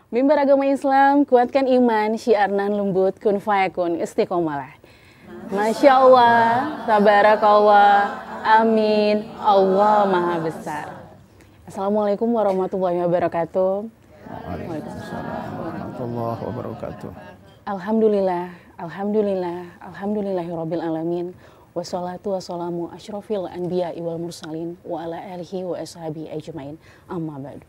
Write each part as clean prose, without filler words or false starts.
Mimbar agama Islam, kuatkan iman, syiarnan lembut, kun fayakun, istiqomalah. Masya Allah, tabarakallah, amin, Allah maha besar. Assalamualaikum warahmatullahi wabarakatuh. Waalaikumsalam warahmatullahi wabarakatuh. Alhamdulillah, alhamdulillah, alhamdulillahirabbil alamin. Wassalatu wassalamu asyrofil anbiya'i wal mursalin wa ala alihi wa ashabi ajmain. Amma ba'du.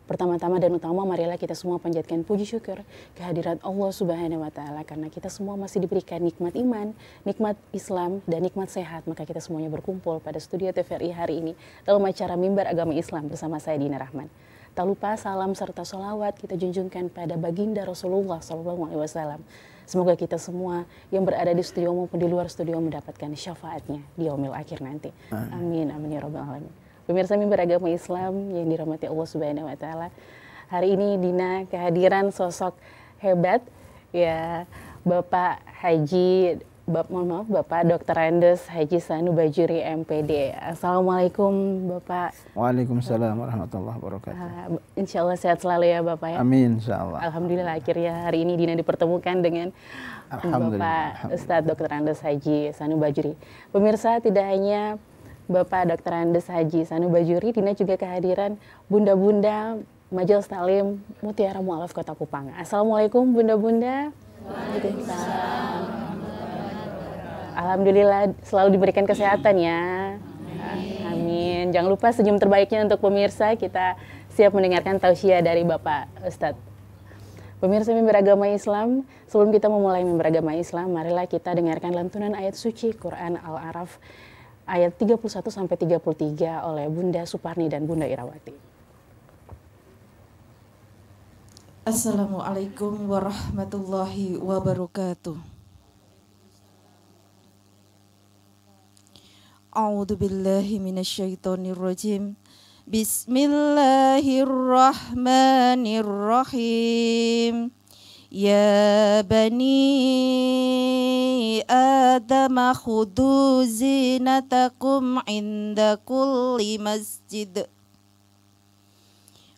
Pertama-tama dan utama marilah kita semua panjatkan puji syukur kehadirat Allah Subhanahu wa taala karena kita semua masih diberikan nikmat iman, nikmat Islam dan nikmat sehat, maka kita semuanya berkumpul pada studio TVRI hari ini dalam acara Mimbar Agama Islam bersama saya Dina Rahman. Tak lupa salam serta sholawat kita junjungkan pada baginda Rasulullah SAW. Semoga kita semua yang berada di studio maupun di luar studio mendapatkan syafaatnya di yaumil akhir nanti. Amin, amin ya rabbal alamin. Pemirsa Mimbar Agama Islam yang dirahmati Allah Subhanahu wa taala. Hari ini Dina kehadiran sosok hebat ya, Bapak Dr. Andes Haji Sanu Bajuri MPD. Assalamualaikum Bapak. Waalaikumsalam warahmatullahi wabarakatuh. Insya Allah sehat selalu ya Bapak ya. Amin insya Allah. Alhamdulillah akhirnya hari ini Dina dipertemukan dengan Bapak Ustadz Dr. Andes Haji Sanu Bajuri. Pemirsa, tidak hanya Bapak Dr. Andes Haji Sanu Bajuri, Dina juga kehadiran Bunda-Bunda Majelis Taklim Mutiara Mu'alaf Kota Kupang. Assalamualaikum Bunda-Bunda. Waalaikumsalam. Alhamdulillah selalu diberikan kesehatan ya. Amin. Jangan lupa senyum terbaiknya untuk pemirsa. Kita siap mendengarkan tausiah dari Bapak Ustadz. Pemirsa Mimbar Agama Islam, sebelum kita memulai Mimbar Agama Islam, marilah kita dengarkan lantunan ayat suci Quran Al-A'raf ayat 31 sampai 33 oleh Bunda Suparni dan Bunda Irawati. Assalamualaikum warahmatullahi wabarakatuh. A'udzu billahi minasyaitonir rajim. Bismillahirrahmanirrahim. Ya bani Adam khudhu zinatakum inda kulli masjid.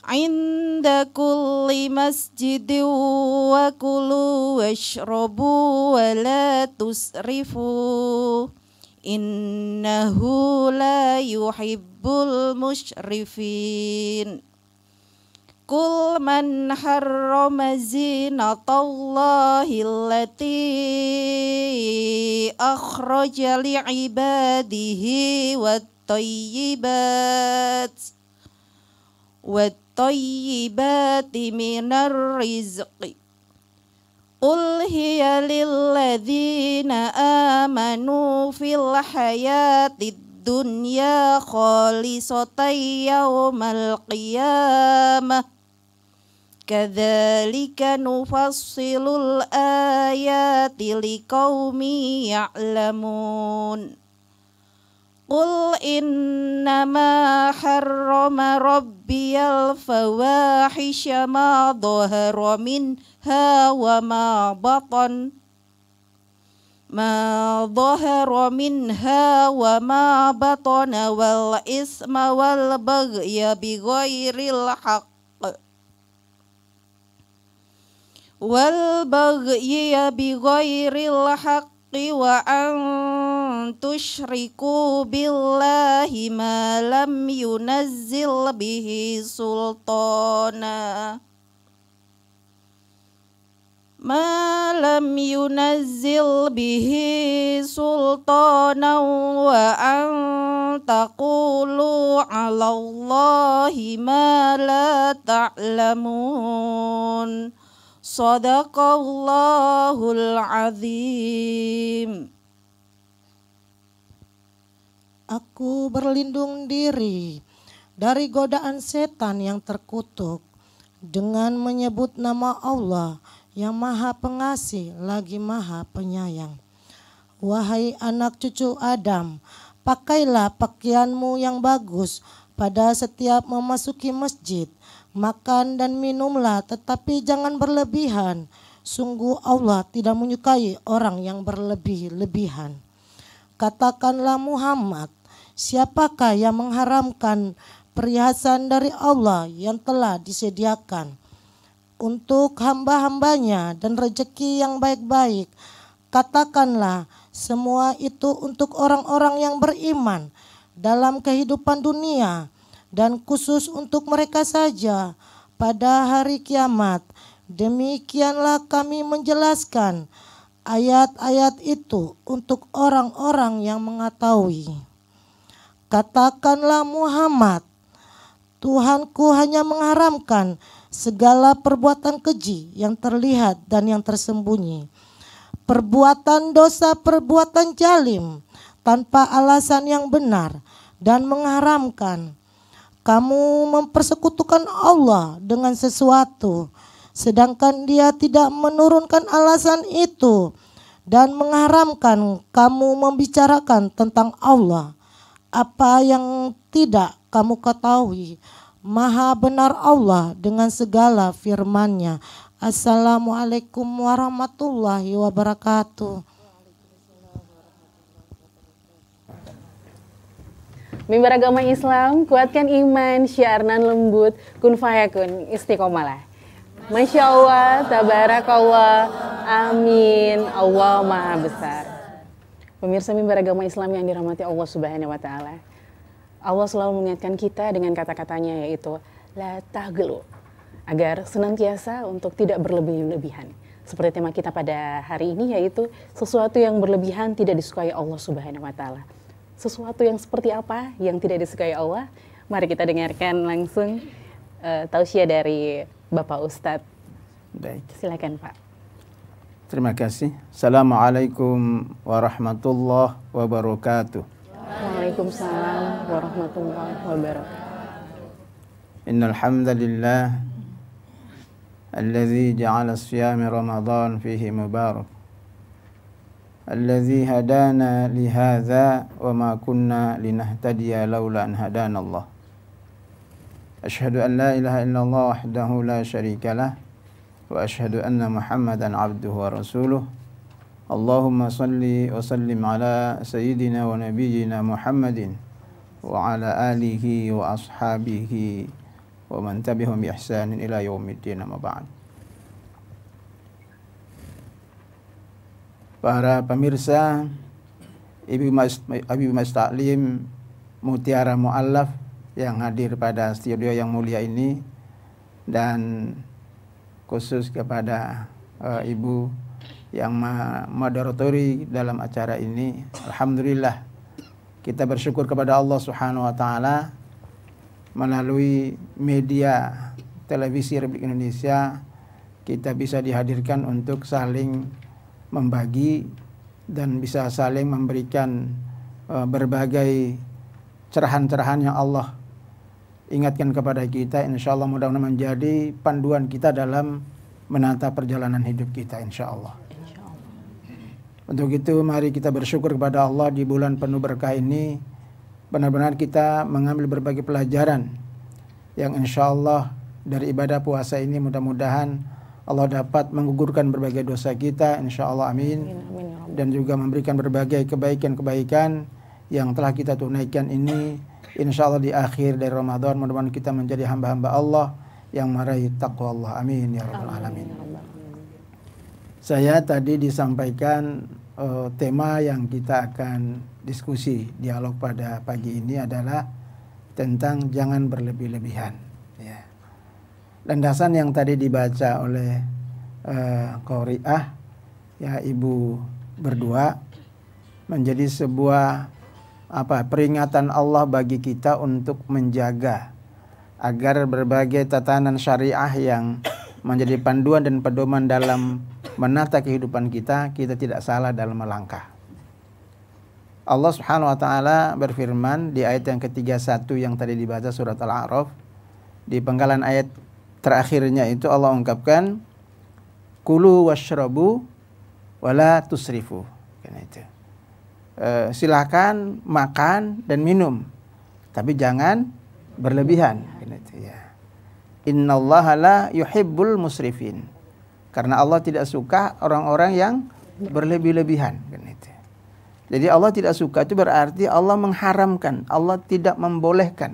Inda kulli masjid wa kulu washrabu wa la tusrifu. Innahu la yuhibbul musyrifin. Qul man harrama zinatallahi allati akhraja li'ibadihi wattayyibati minar rizqi. Qul hiya lilladzina amanu fil hayatid dunya khalisatan yawmal qiyamah. Kadzalika nufassilul ayati liqaumin ya'lamun. Qul innama harrama rabbiyal fawahisha ma dhahara minha wa ma batan. Ma dhahara minha wa ma batana wal isma wal baghya bighairil haqq. Wal baghya bighairil haqqi wa an tusyriku billahi ma lam yunazzil bihi sultana. Ma lam yunazzil bihi sultana wa an taqulu 'ala Allahi ma la ta'lamun. Shadaqallahul azim. Aku berlindung diri dari godaan setan yang terkutuk dengan menyebut nama Allah yang Maha Pengasih lagi Maha Penyayang. Wahai anak cucu Adam, pakailah pakaianmu yang bagus pada setiap memasuki masjid. Makan dan minumlah, tetapi jangan berlebihan. Sungguh Allah tidak menyukai orang yang berlebih-lebihan. Katakanlah Muhammad, siapakah yang mengharamkan perhiasan dari Allah yang telah disediakan untuk hamba-hambanya dan rezeki yang baik-baik. Katakanlah, semua itu untuk orang-orang yang beriman dalam kehidupan dunia dan khusus untuk mereka saja pada hari kiamat. Demikianlah kami menjelaskan ayat-ayat itu untuk orang-orang yang mengetahui. Katakanlah Muhammad, Tuhanku hanya mengharamkan segala perbuatan keji yang terlihat dan yang tersembunyi, perbuatan dosa, perbuatan jalim tanpa alasan yang benar, dan mengharamkan kamu mempersekutukan Allah dengan sesuatu sedangkan Dia tidak menurunkan alasan itu, dan mengharamkan kamu membicarakan tentang Allah apa yang tidak kamu ketahui. Maha benar Allah dengan segala firman-Nya. Assalamualaikum warahmatullahi wabarakatuh. Mimbar agama Islam, kuatkan iman, syiarnan lembut, kun fayakun, istiqomalah. Masya Allah, tabarakallah, amin, Allah maha besar. Pemirsa Mimbar agama Islam yang dirahmati Allah Subhanahu wa Ta'ala, Allah selalu mengingatkan kita dengan kata-katanya, yaitu la taghlu, agar senantiasa untuk tidak berlebih-lebihan. Seperti tema kita pada hari ini, yaitu sesuatu yang berlebihan tidak disukai Allah Subhanahu wa Ta'ala. Sesuatu yang seperti apa yang tidak disukai Allah? Mari kita dengarkan langsung tausiah dari Bapak Ustadz. Baik. Silakan Pak. Terima kasih. Assalamualaikum warahmatullahi wabarakatuh. Waalaikumsalam warahmatullahi wabarakatuh. Innal hamdalillah alladzi ja'ala siyami Ramadan fihi mubarak. Alladzi hadana li hadza wa ma kunna linahtadiya laula an hadana Allah. Asyhadu an la ilaha illallah wahdahu la syarika lah wa asyhadu anna Muhammadan abduhu wa rasuluh. Allahumma salli wa sallim ala sayyidina wa nabiyyina Muhammadin wa ala alihi wa ashabihi wa man tabi'ahum bi ihsanin ila yaumiddin, amma ba'd. Para pemirsa Ibu Mas Taklim Mutiara Mu'allaf yang hadir pada studio yang mulia ini, dan khusus kepada Ibu yang moderatori dalam acara ini. Alhamdulillah, kita bersyukur kepada Allah Subhanahu wa Ta'ala, melalui media televisi Republik Indonesia kita bisa dihadirkan untuk saling membagi dan bisa saling memberikan berbagai cerahan-cerahan yang Allah ingatkan kepada kita. Insya Allah mudah-mudahan menjadi panduan kita dalam menata perjalanan hidup kita, insya Allah. Untuk itu mari kita bersyukur kepada Allah di bulan penuh berkah ini. Benar-benar kita mengambil berbagai pelajaran yang insya Allah dari ibadah puasa ini mudah-mudahan Allah dapat menggugurkan berbagai dosa kita, insya Allah, amin. Dan juga memberikan berbagai kebaikan-kebaikan yang telah kita tunaikan ini, insya Allah di akhir dari Ramadan mudah-mudahan kita menjadi hamba-hamba Allah yang meraih taqwa Allah, amin ya rabbal alamin. Saya tadi disampaikan tema yang kita akan diskusi dialog pada pagi ini adalah tentang jangan berlebih-lebihan. Ya. Landasan yang tadi dibaca oleh Qori'ah, ya ibu berdua, menjadi sebuah peringatan Allah bagi kita untuk menjaga agar berbagai tatanan syariah yang menjadi panduan dan pedoman dalam menata kehidupan kita tidak salah dalam melangkah. Allah Subhanahu wa Ta'ala berfirman di ayat yang ke-31 yang tadi dibaca surat Al-A'raf, di penggalan ayat terakhirnya itu Allah ungkapkan kulu washrabu wala tusrifu. Silakan makan dan minum, tapi jangan berlebihan. Innallaha la yuhibbul musrifin. Karena Allah tidak suka orang-orang yang berlebih-lebihan. Jadi Allah tidak suka itu berarti Allah mengharamkan, Allah tidak membolehkan.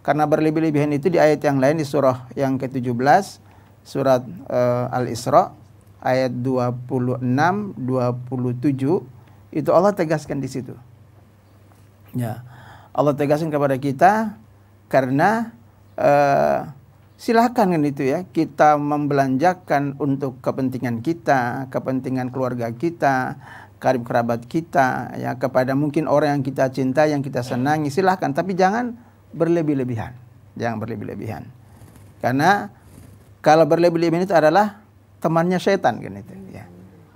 Karena berlebih-lebihan itu di ayat yang lain di surah yang ke-17 surat Al-Isra ayat 26, 27 itu Allah tegaskan di situ. Ya, Allah tegaskan kepada kita karena silakan kan itu ya, kita membelanjakan untuk kepentingan kita, kepentingan keluarga kita, karib kerabat kita, ya, kepada mungkin orang yang kita cintai, yang kita senangi, silahkan, tapi jangan berlebih-lebihan. Jangan berlebih-lebihan. Karena kalau berlebih-lebihan itu adalah temannya syaitan kan itu, ya.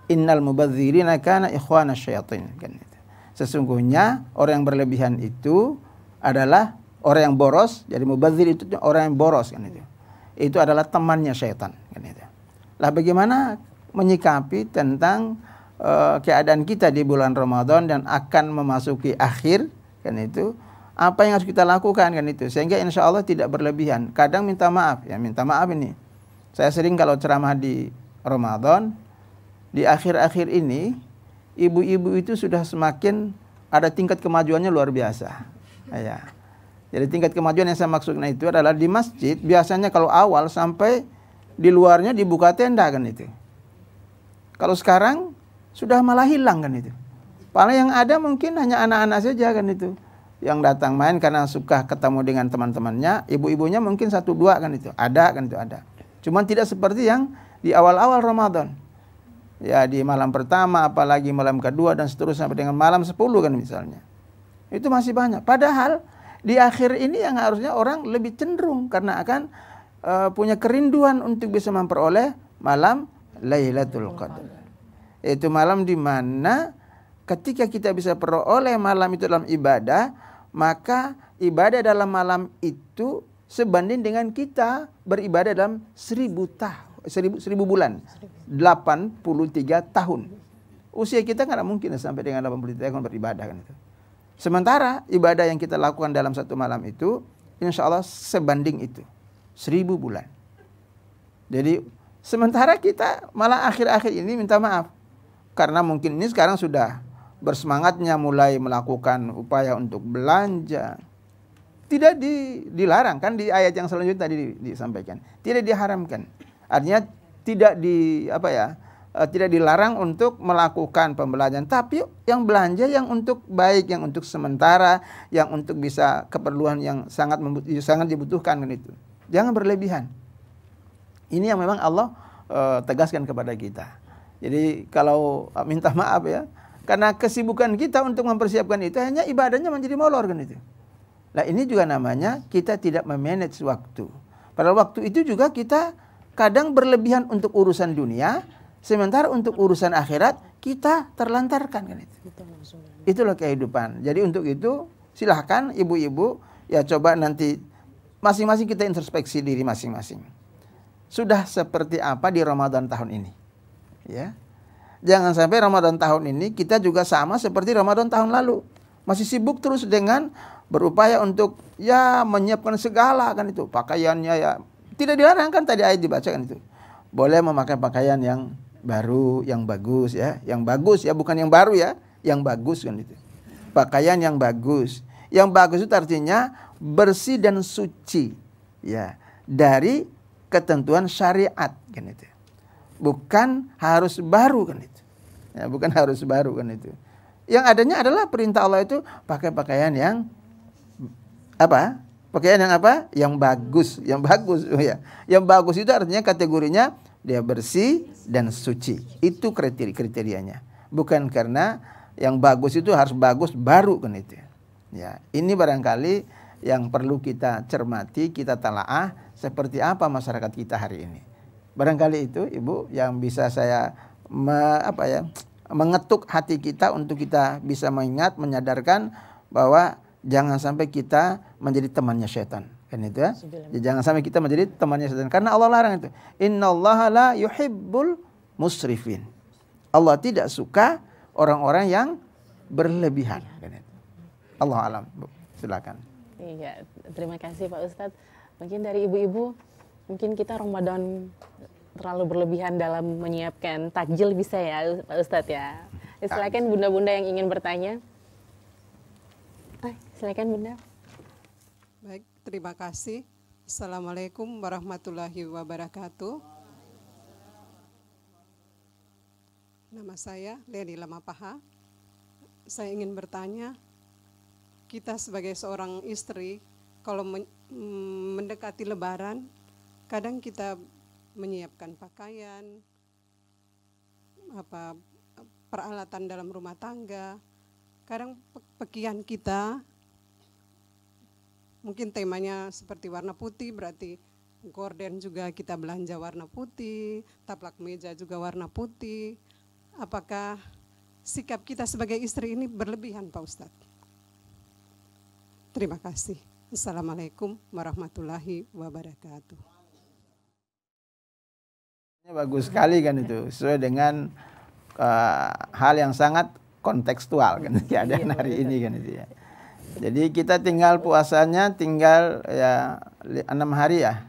Innal mubadzirina kana ikhwana syaitin kan itu. Sesungguhnya orang yang berlebihan itu adalah orang yang boros. Jadi mubadzir itu orang yang boros kan itu. Itu adalah temannya syaitan kan itu. Lah bagaimana menyikapi tentang keadaan kita di bulan Ramadan dan akan memasuki akhir kan itu, apa yang harus kita lakukan kan itu, sehingga insya Allah tidak berlebihan. Kadang minta maaf ya, minta maaf ini. Saya sering kalau ceramah di Ramadan, di akhir-akhir ini ibu-ibu itu sudah semakin ada tingkat kemajuannya luar biasa ya. Jadi tingkat kemajuan yang saya maksudnya itu adalah di masjid biasanya kalau awal sampai di luarnya dibuka tenda kan itu. Kalau sekarang sudah malah hilang kan itu. Paling yang ada mungkin hanya anak-anak saja kan itu, yang datang main karena suka ketemu dengan teman-temannya. Ibu-ibunya mungkin 1-2 kan itu, ada kan itu ada. Cuman tidak seperti yang di awal-awal Ramadan. Ya di malam pertama, apalagi malam kedua dan seterusnya sampai dengan malam 10 kan misalnya. Itu masih banyak. Padahal di akhir ini yang harusnya orang lebih cenderung karena akan punya kerinduan untuk bisa memperoleh malam Lailatul Qadar. Itu malam di mana ketika kita bisa peroleh malam itu dalam ibadah, maka ibadah dalam malam itu sebanding dengan kita beribadah dalam 1000 bulan, 83 tahun. Usia kita nggak mungkin sampai dengan 83 tahun beribadah kan itu. Sementara ibadah yang kita lakukan dalam satu malam itu, insya Allah sebanding itu 1000 bulan. Jadi sementara kita malah akhir-akhir ini minta maaf. Karena mungkin ini sekarang sudah bersemangatnya mulai melakukan upaya untuk belanja. Tidak dilarang kan di ayat yang selanjutnya tadi disampaikan. Tidak diharamkan. Artinya tidak tidak dilarang untuk melakukan pembelanjaan, tapi yang belanja yang untuk baik, yang untuk sementara, yang untuk bisa keperluan yang sangat dibutuhkan kan itu. Jangan berlebihan. Ini yang memang Allah tegaskan kepada kita. Jadi kalau minta maaf ya, karena kesibukan kita untuk mempersiapkan itu hanya ibadahnya menjadi molor kan itu. Nah ini juga namanya kita tidak memanage waktu. Pada waktu itu juga kita kadang berlebihan untuk urusan dunia, sementara untuk urusan akhirat kita terlantarkan kan itu. Itulah kehidupan. Jadi untuk itu silahkan ibu-ibu ya coba nanti masing-masing kita introspeksi diri masing-masing. Sudah seperti apa di Ramadan tahun ini? Ya. Jangan sampai Ramadan tahun ini kita juga sama seperti Ramadan tahun lalu. Masih sibuk terus dengan berupaya untuk ya menyiapkan segala kan itu. Pakaiannya ya tidak dilarang kan tadi ayat dibacakan itu. Boleh memakai pakaian yang baru, yang bagus ya. Yang bagus ya, bukan yang baru ya, yang bagus kan itu. Pakaian yang bagus. Yang bagus itu artinya bersih dan suci ya dari ketentuan syariat kan itu. Bukan harus baru kan itu. Ya, bukan harus baru kan itu. Yang adanya adalah perintah Allah itu pakai pakaian yang apa? Pakaian yang apa? Yang bagus, yang bagus ya. Yang bagus itu artinya kategorinya dia bersih dan suci. Itu kriterianya. Bukan karena yang bagus itu harus bagus baru kan itu. Ya, ini barangkali yang perlu kita cermati, kita talaah seperti apa masyarakat kita hari ini. Barangkali itu Ibu yang bisa saya mengetuk hati kita untuk kita bisa mengingat, menyadarkan bahwa jangan sampai kita menjadi temannya setan. Kan itu ya. Jangan sampai kita menjadi temannya setan karena Allah larang itu. Innallaha la yuhibbul musrifin. Allah tidak suka orang-orang yang berlebihan. Kan itu. Allah alam. Silakan. Iya, terima kasih Pak Ustadz. Mungkin dari ibu-ibu, mungkin kita Ramadan terlalu berlebihan dalam menyiapkan takjil bisa ya Pak Ustadz ya. Silakan bunda-bunda yang ingin bertanya. Silakan bunda. Baik, terima kasih. Assalamualaikum warahmatullahi wabarakatuh. Nama saya Leni Lamapaha. Saya ingin bertanya, kita sebagai seorang istri, kalau mendekati Lebaran, kadang kita menyiapkan pakaian, peralatan dalam rumah tangga. Kadang pakaian kita, mungkin temanya seperti warna putih, berarti gorden juga kita belanja warna putih, taplak meja juga warna putih. Apakah sikap kita sebagai istri ini berlebihan, Pak Ustadz? Terima kasih. Assalamualaikum warahmatullahi wabarakatuh. Ini bagus sekali kan itu, sesuai dengan hal yang sangat kontekstual kan keadaan hari ini kan itu ya. Jadi kita tinggal puasanya tinggal ya 6 hari ya.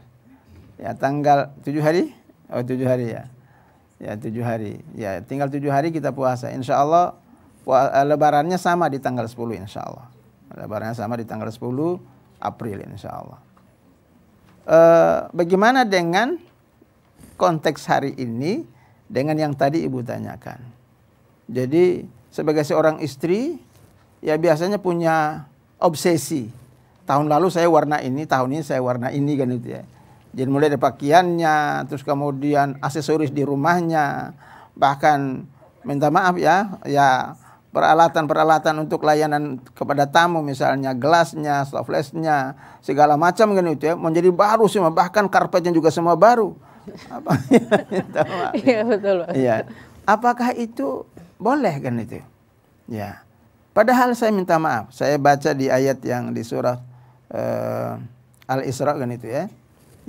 Ya tanggal 7 hari? Oh 7 hari ya. Ya 7 hari. Ya tinggal 7 hari kita puasa. Insya Allah lebarannya sama di tanggal 10 insya Allah. Lebarannya sama di tanggal 10 April insya Allah. Bagaimana dengan konteks hari ini dengan yang tadi Ibu tanyakan? Jadi sebagai seorang istri ya biasanya punya obsesi. Tahun lalu saya warna ini, tahun ini saya warna ini kan itu ya. Jadi mulai dari pakaiannya, terus kemudian aksesoris di rumahnya, bahkan minta maaf ya peralatan-peralatan untuk layanan kepada tamu, misalnya gelasnya, stoflesnya, segala macam kan itu ya, menjadi baru semua, bahkan karpetnya juga semua baru. Apa? Minta maaf. Iya betul Pak. Iya. Apakah itu boleh kan itu? Ya. Padahal saya minta maaf, saya baca di ayat yang di surah Al-Isra kan itu ya.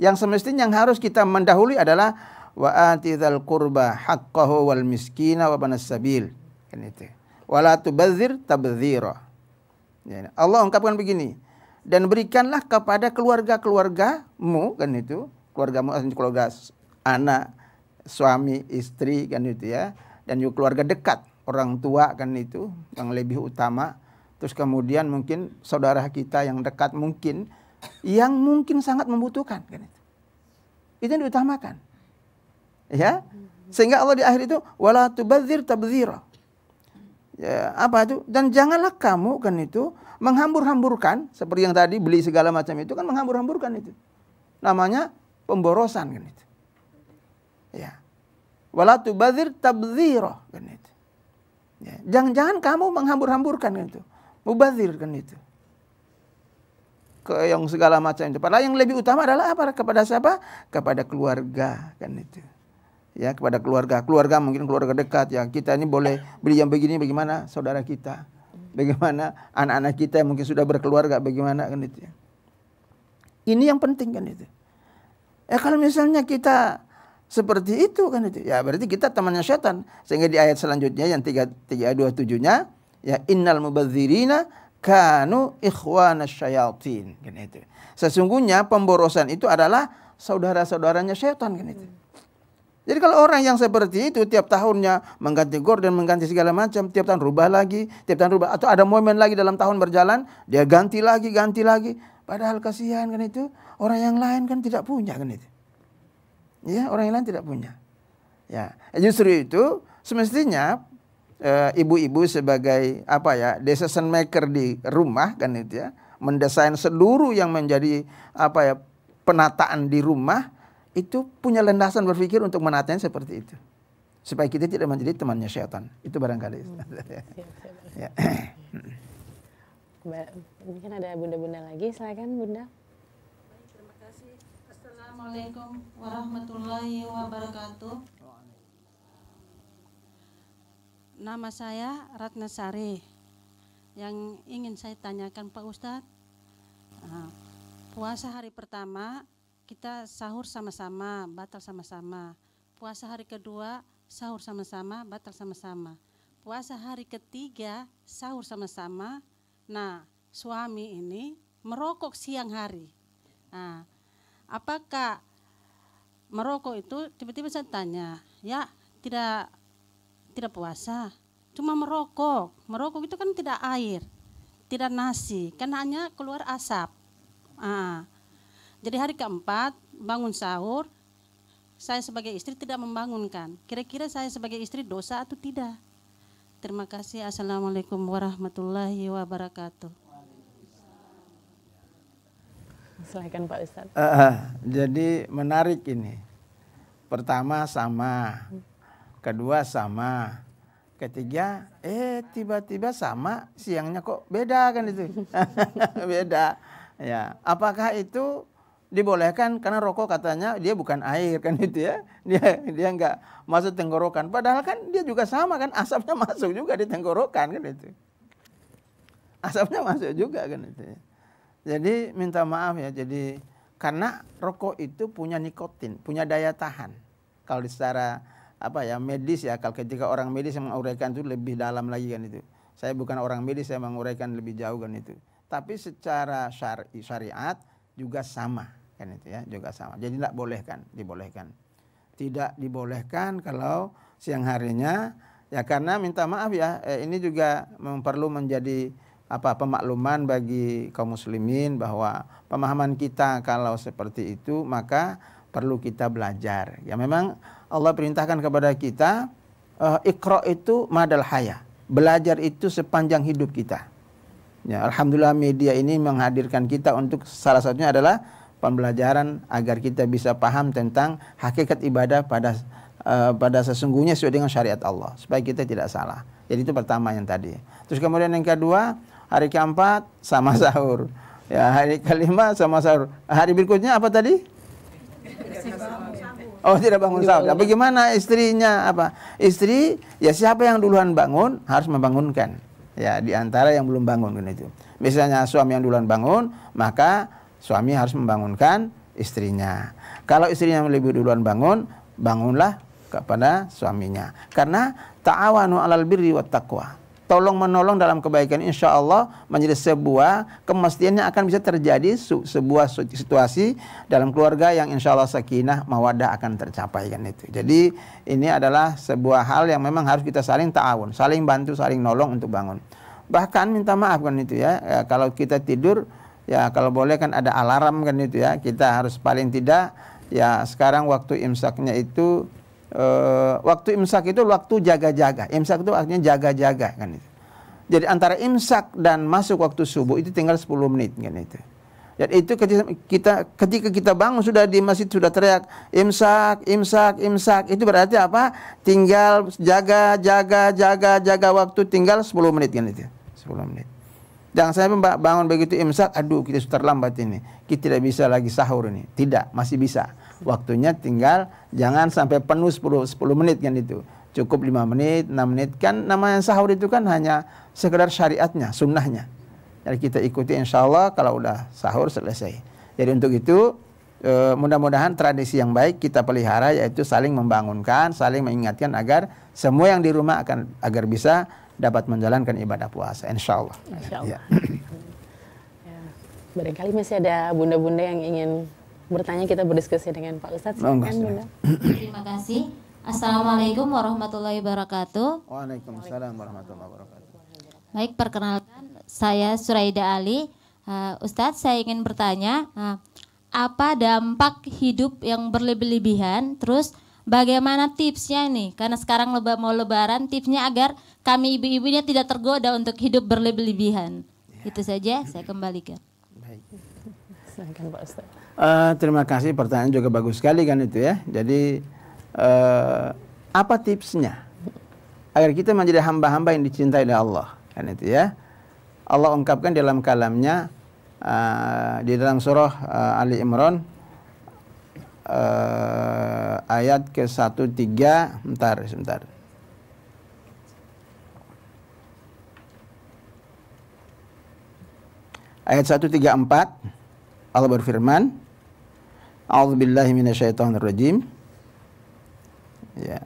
Yang semestinya yang harus kita mendahului adalah wa atizal qurba haqqahu wal miskina wa banas sabil kan itu. Wala tubadzir tabdzira. Ya, Allah ungkapkan begini, dan berikanlah kepada keluarga-keluargamu kan itu, keluargamu keluarga anak, suami, istri kan itu ya, dan juga keluarga dekat, orang tua kan itu yang lebih utama. Terus kemudian mungkin saudara kita yang dekat mungkin yang mungkin sangat membutuhkan kan itu. Itu yang diutamakan. Ya. Sehingga Allah di akhir itu wala tubadzir tabdzira. Ya, apa itu? Dan janganlah kamu kan itu menghambur-hamburkan seperti yang tadi beli segala macam itu kan menghambur-hamburkan itu. Namanya pemborosan kan itu. Ya. Wala tubadzir tabdzira kan itu. Ya. Jangan kamu menghambur-hamburkan kan itu. Mubadzir kan itu. Ke yang segala macam itu. Padahal yang lebih utama adalah apa? Kepada siapa? Kepada keluarga kan itu. Ya, kepada keluarga. Keluarga mungkin keluarga dekat ya. Kita ini boleh beli yang begini, bagaimana saudara kita? Bagaimana anak-anak kita yang mungkin sudah berkeluarga, bagaimana kan itu ya. Ini yang penting kan itu. Ya kalau misalnya kita seperti itu kan itu, ya berarti kita temannya setan. Sehingga di ayat selanjutnya yang 327-nya ya innal mubadzirina kanu ikhwanas syayatin kan itu. Sesungguhnya pemborosan itu adalah saudara-saudaranya setan kan itu. Jadi kalau orang yang seperti itu tiap tahunnya mengganti gorden, mengganti segala macam, tiap tahun rubah lagi, tiap tahun rubah, atau ada momen lagi dalam tahun berjalan, dia ganti lagi. Padahal kasihan kan itu, orang yang lain kan tidak punya kan itu. Ya, orang yang lain tidak punya. Ya, justru itu semestinya ibu-ibu sebagai apa ya, decision maker di rumah kan itu ya, mendesain seluruh yang menjadi apa ya, penataan di rumah itu punya landasan berpikir untuk menatanya seperti itu. Supaya kita tidak menjadi temannya syaitan. Itu barangkali. Ya. Mungkin ada bunda-bunda lagi, silakan Bunda. Terima kasih. Assalamualaikum warahmatullahi wabarakatuh. Nama saya Ratna Sari. Yang ingin saya tanyakan Pak Ustadz, puasa hari pertama kita sahur sama-sama, batal sama-sama. Puasa hari kedua sahur sama-sama, batal sama-sama. Puasa hari ketiga sahur sama-sama. Nah, suami ini merokok siang hari. Nah, apakah merokok itu tiba-tiba saya tanya, ya tidak puasa, cuma merokok. Merokok itu kan tidak air, tidak nasi, kan hanya keluar asap. Jadi hari keempat bangun sahur, saya sebagai istri tidak membangunkan. Kira-kira saya sebagai istri dosa atau tidak? Terima kasih. Assalamualaikum warahmatullahi wabarakatuh. Silakan Pak Ustadz. Jadi menarik ini. Pertama sama, kedua sama, ketiga tiba-tiba sama, siangnya kok beda kan itu. Beda. Ya, apakah itu dibolehkan karena rokok katanya dia bukan air kan itu ya. Dia enggak masuk tenggorokan. Padahal kan dia juga sama kan, asapnya masuk juga di tenggorokan kan itu. Asapnya masuk juga kan itu. Jadi minta maaf ya. Jadi karena rokok itu punya nikotin, punya daya tahan. Kalau secara medis ya, kalau ketika orang medis yang menguraikan itu lebih dalam lagi kan itu. Saya bukan orang medis, saya menguraikan lebih jauh kan itu. Tapi secara syariat juga sama kan itu ya, juga sama. Jadi tidak dibolehkan. Tidak dibolehkan kalau siang harinya ya, karena minta maaf ya, ini juga perlu menjadi pemakluman bagi kaum muslimin bahwa pemahaman kita kalau seperti itu maka perlu kita belajar. Ya memang Allah perintahkan kepada kita iqra itu madal haya. Belajar itu sepanjang hidup kita. Ya, alhamdulillah media ini menghadirkan kita untuk salah satunya adalah pembelajaran agar kita bisa paham tentang hakikat ibadah pada sesungguhnya sesuai dengan syariat Allah supaya kita tidak salah. Jadi itu pertama yang tadi. Terus kemudian yang kedua, hari keempat sama sahur. Ya, hari kelima sama sahur. Hari berikutnya apa tadi? Oh, tidak bangun sahur. Tapi gimana istrinya Istri ya siapa yang duluan bangun harus membangunkan. Ya, di antara yang belum bangun kan itu. Misalnya suami yang duluan bangun, maka suami harus membangunkan istrinya. Kalau istrinya lebih duluan bangun, bangunlah kepada suaminya. Karena ta'awanu 'alal birri wat taqwa. Tolong menolong dalam kebaikan, insya Allah menjadi sebuah kemestian yang akan bisa terjadi sebuah situasi dalam keluarga yang insya Allah sakinah mawaddah akan tercapai kan itu. Jadi ini adalah sebuah hal yang memang harus kita saling ta'awun, saling bantu, saling nolong untuk bangun. Bahkan minta maaf kan itu ya, kalau kita tidur ya kalau boleh kan ada alarm kan itu ya, kita harus paling tidak ya sekarang waktu imsaknya itu waktu imsak itu waktu jaga-jaga. Imsak itu artinya jaga-jaga kan itu. Jadi antara imsak dan masuk waktu subuh itu tinggal 10 menit kan itu. Dan itu ketika kita bangun sudah di masjid sudah teriak imsak, imsak, imsak. Itu berarti apa? Tinggal jaga waktu tinggal 10 menit kan itu. 10 menit. Jangan sampai bangun begitu imsak, aduh kita sudah terlambat ini. Kita tidak bisa lagi sahur ini. Tidak, masih bisa. Waktunya tinggal jangan sampai penuh 10 menit kan itu. Cukup 5 menit, 6 menit. Kan namanya sahur itu kan hanya sekedar syariatnya, sunnahnya. Jadi kita ikuti insya Allah kalau udah sahur selesai. Jadi untuk itu mudah-mudahan tradisi yang baik kita pelihara, yaitu saling membangunkan, saling mengingatkan agar semua yang di rumah agar bisa dapat menjalankan ibadah puasa, insya Allah. Insya Allah. Ya. Barangkali masih ada bunda-bunda yang ingin bertanya, kita berdiskusi dengan Pak Ustadz. Silakan Bunda. Terima kasih. Assalamualaikum warahmatullahi wabarakatuh. Waalaikumsalam warahmatullahi wabarakatuh. Baik, perkenalkan saya Suraida Ali. Ustadz, saya ingin bertanya, apa dampak hidup yang berlebih-lebihan? Terus bagaimana tipsnya nih? Karena sekarang mau lebaran, tipsnya agar kami ibu-ibunya tidak tergoda untuk hidup berlebih-lebihan. Itu saja, saya kembalikan. Baik. Silakan Pak Ustadz. Terima kasih, pertanyaan juga bagus sekali kan itu ya. Jadi apa tipsnya agar kita menjadi hamba-hamba yang dicintai oleh Allah kan itu ya. Allah ungkapkan dalam kalamnya di dalam surah Ali Imran ayat ke-13, sebentar. Ayat 134 Allah berfirman, A'udzubillahi minasyaitonirrajim. Ya.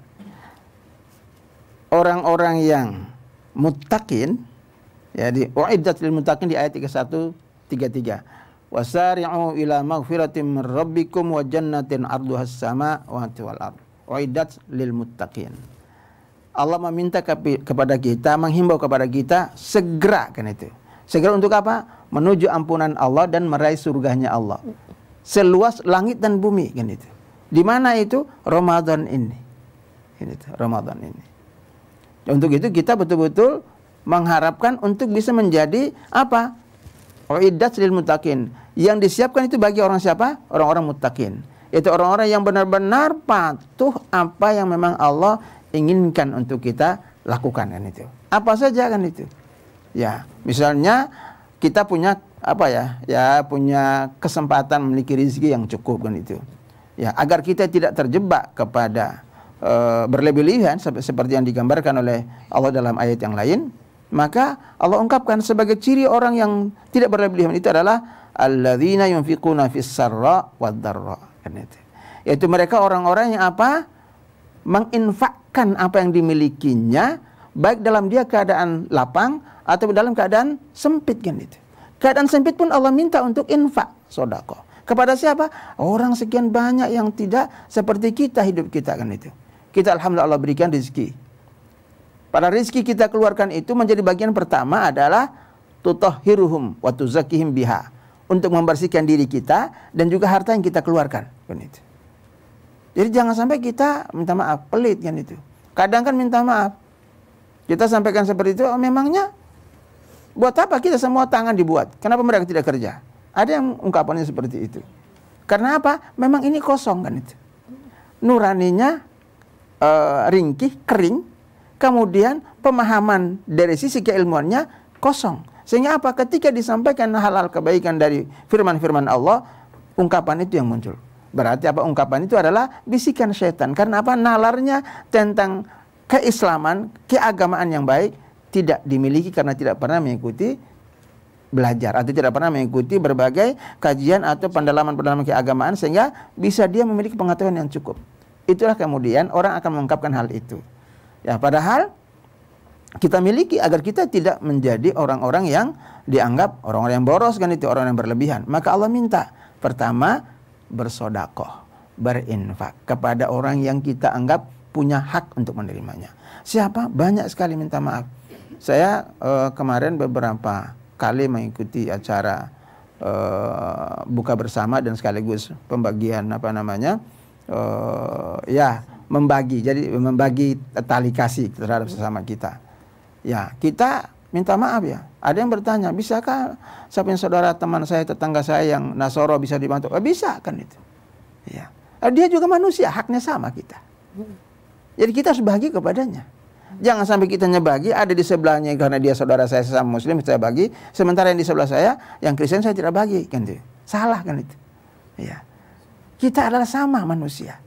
Orang-orang yang muttaqin, ya, di uiddat lil muttaqin di ayat 3133. Wasari'u ila maghfiratin min rabbikum wa jannatin 'arduhas sama wal ardh. Uiddat lil muttaqin. Allah meminta kepada kita, menghimbau kepada kita segera kan itu. Segera untuk apa? Menuju ampunan Allah dan meraih surganya Allah. Seluas langit dan bumi kan itu. Di mana itu? Ramadan ini. Ini tuh, Ramadan ini. Untuk itu kita betul-betul mengharapkan untuk bisa menjadi apa? Uiddat lil muttaqin. Yang disiapkan itu bagi orang siapa? Orang-orang muttaqin. Itu orang-orang yang benar-benar patuh apa yang memang Allah inginkan untuk kita lakukan kan itu. Apa saja kan itu. Ya, misalnya kita punya apa ya? Ya, punya kesempatan memiliki rezeki yang cukup kan itu. Ya, agar kita tidak terjebak kepada berlebih-lebihan seperti yang digambarkan oleh Allah dalam ayat yang lain, maka Allah ungkapkan sebagai ciri orang yang tidak berlebih-lebihan itu adalah alladzina yunfiquna fis sarra wad dharra. Yaitu mereka orang-orang yang apa? Menginfakkan apa yang dimilikinya baik dalam dia keadaan lapang atau dalam keadaan sempit kan itu. Keadaan sempit pun Allah minta untuk infak, sedekah. Kepada siapa? Orang sekian banyak yang tidak seperti kita hidup kita kan itu. Kita alhamdulillah Allah berikan rezeki. Pada rezeki kita keluarkan itu menjadi bagian pertama adalah tutahhiruhum wa tuzakkihim biha. Untuk membersihkan diri kita dan juga harta yang kita keluarkan kan itu. Jadi jangan sampai kita minta maaf, pelit kan itu. Kadang kan minta maaf. Kita sampaikan seperti itu, oh, memangnya buat apa kita semua tangan dibuat? Kenapa mereka tidak kerja? Ada yang ungkapannya seperti itu. Karena apa? Memang ini kosong kan itu. Nuraninya ringkih, kering. Kemudian pemahaman dari sisi keilmuannya kosong. Sehingga apa? Ketika disampaikan hal-hal kebaikan dari firman-firman Allah, ungkapan itu yang muncul. Berarti apa? Ungkapan itu adalah bisikan syaitan. Karena apa? Nalarnya tentang keislaman, keagamaan yang baik tidak dimiliki karena tidak pernah mengikuti belajar atau tidak pernah mengikuti berbagai kajian atau pendalaman-pendalaman keagamaan sehingga bisa dia memiliki pengetahuan yang cukup. Itulah kemudian orang akan mengungkapkan hal itu. Ya, padahal kita miliki agar kita tidak menjadi orang-orang yang dianggap orang-orang yang boros kan itu, orang yang berlebihan. Maka Allah minta pertama bersedekah, berinfak kepada orang yang kita anggap punya hak untuk menerimanya. Siapa? Banyak sekali minta maaf. Saya kemarin beberapa kali mengikuti acara buka bersama dan sekaligus pembagian apa namanya ya membagi, jadi membagi tali kasih terhadap sesama kita. Ya, kita minta maaf ya. Ada yang bertanya, bisakah siapa yang saudara teman saya, tetangga saya yang Nasoro bisa dibantu? Bisa kan itu. Ya. Dia juga manusia, haknya sama kita. Jadi kita harus bagi kepadanya. Jangan sampai kita nyebagi, ada di sebelahnya karena dia saudara saya sesama muslim, saya bagi. Sementara yang di sebelah saya, yang Kristen saya tidak bagi. Kan itu. Salah kan itu. Ya. Kita adalah sama manusia.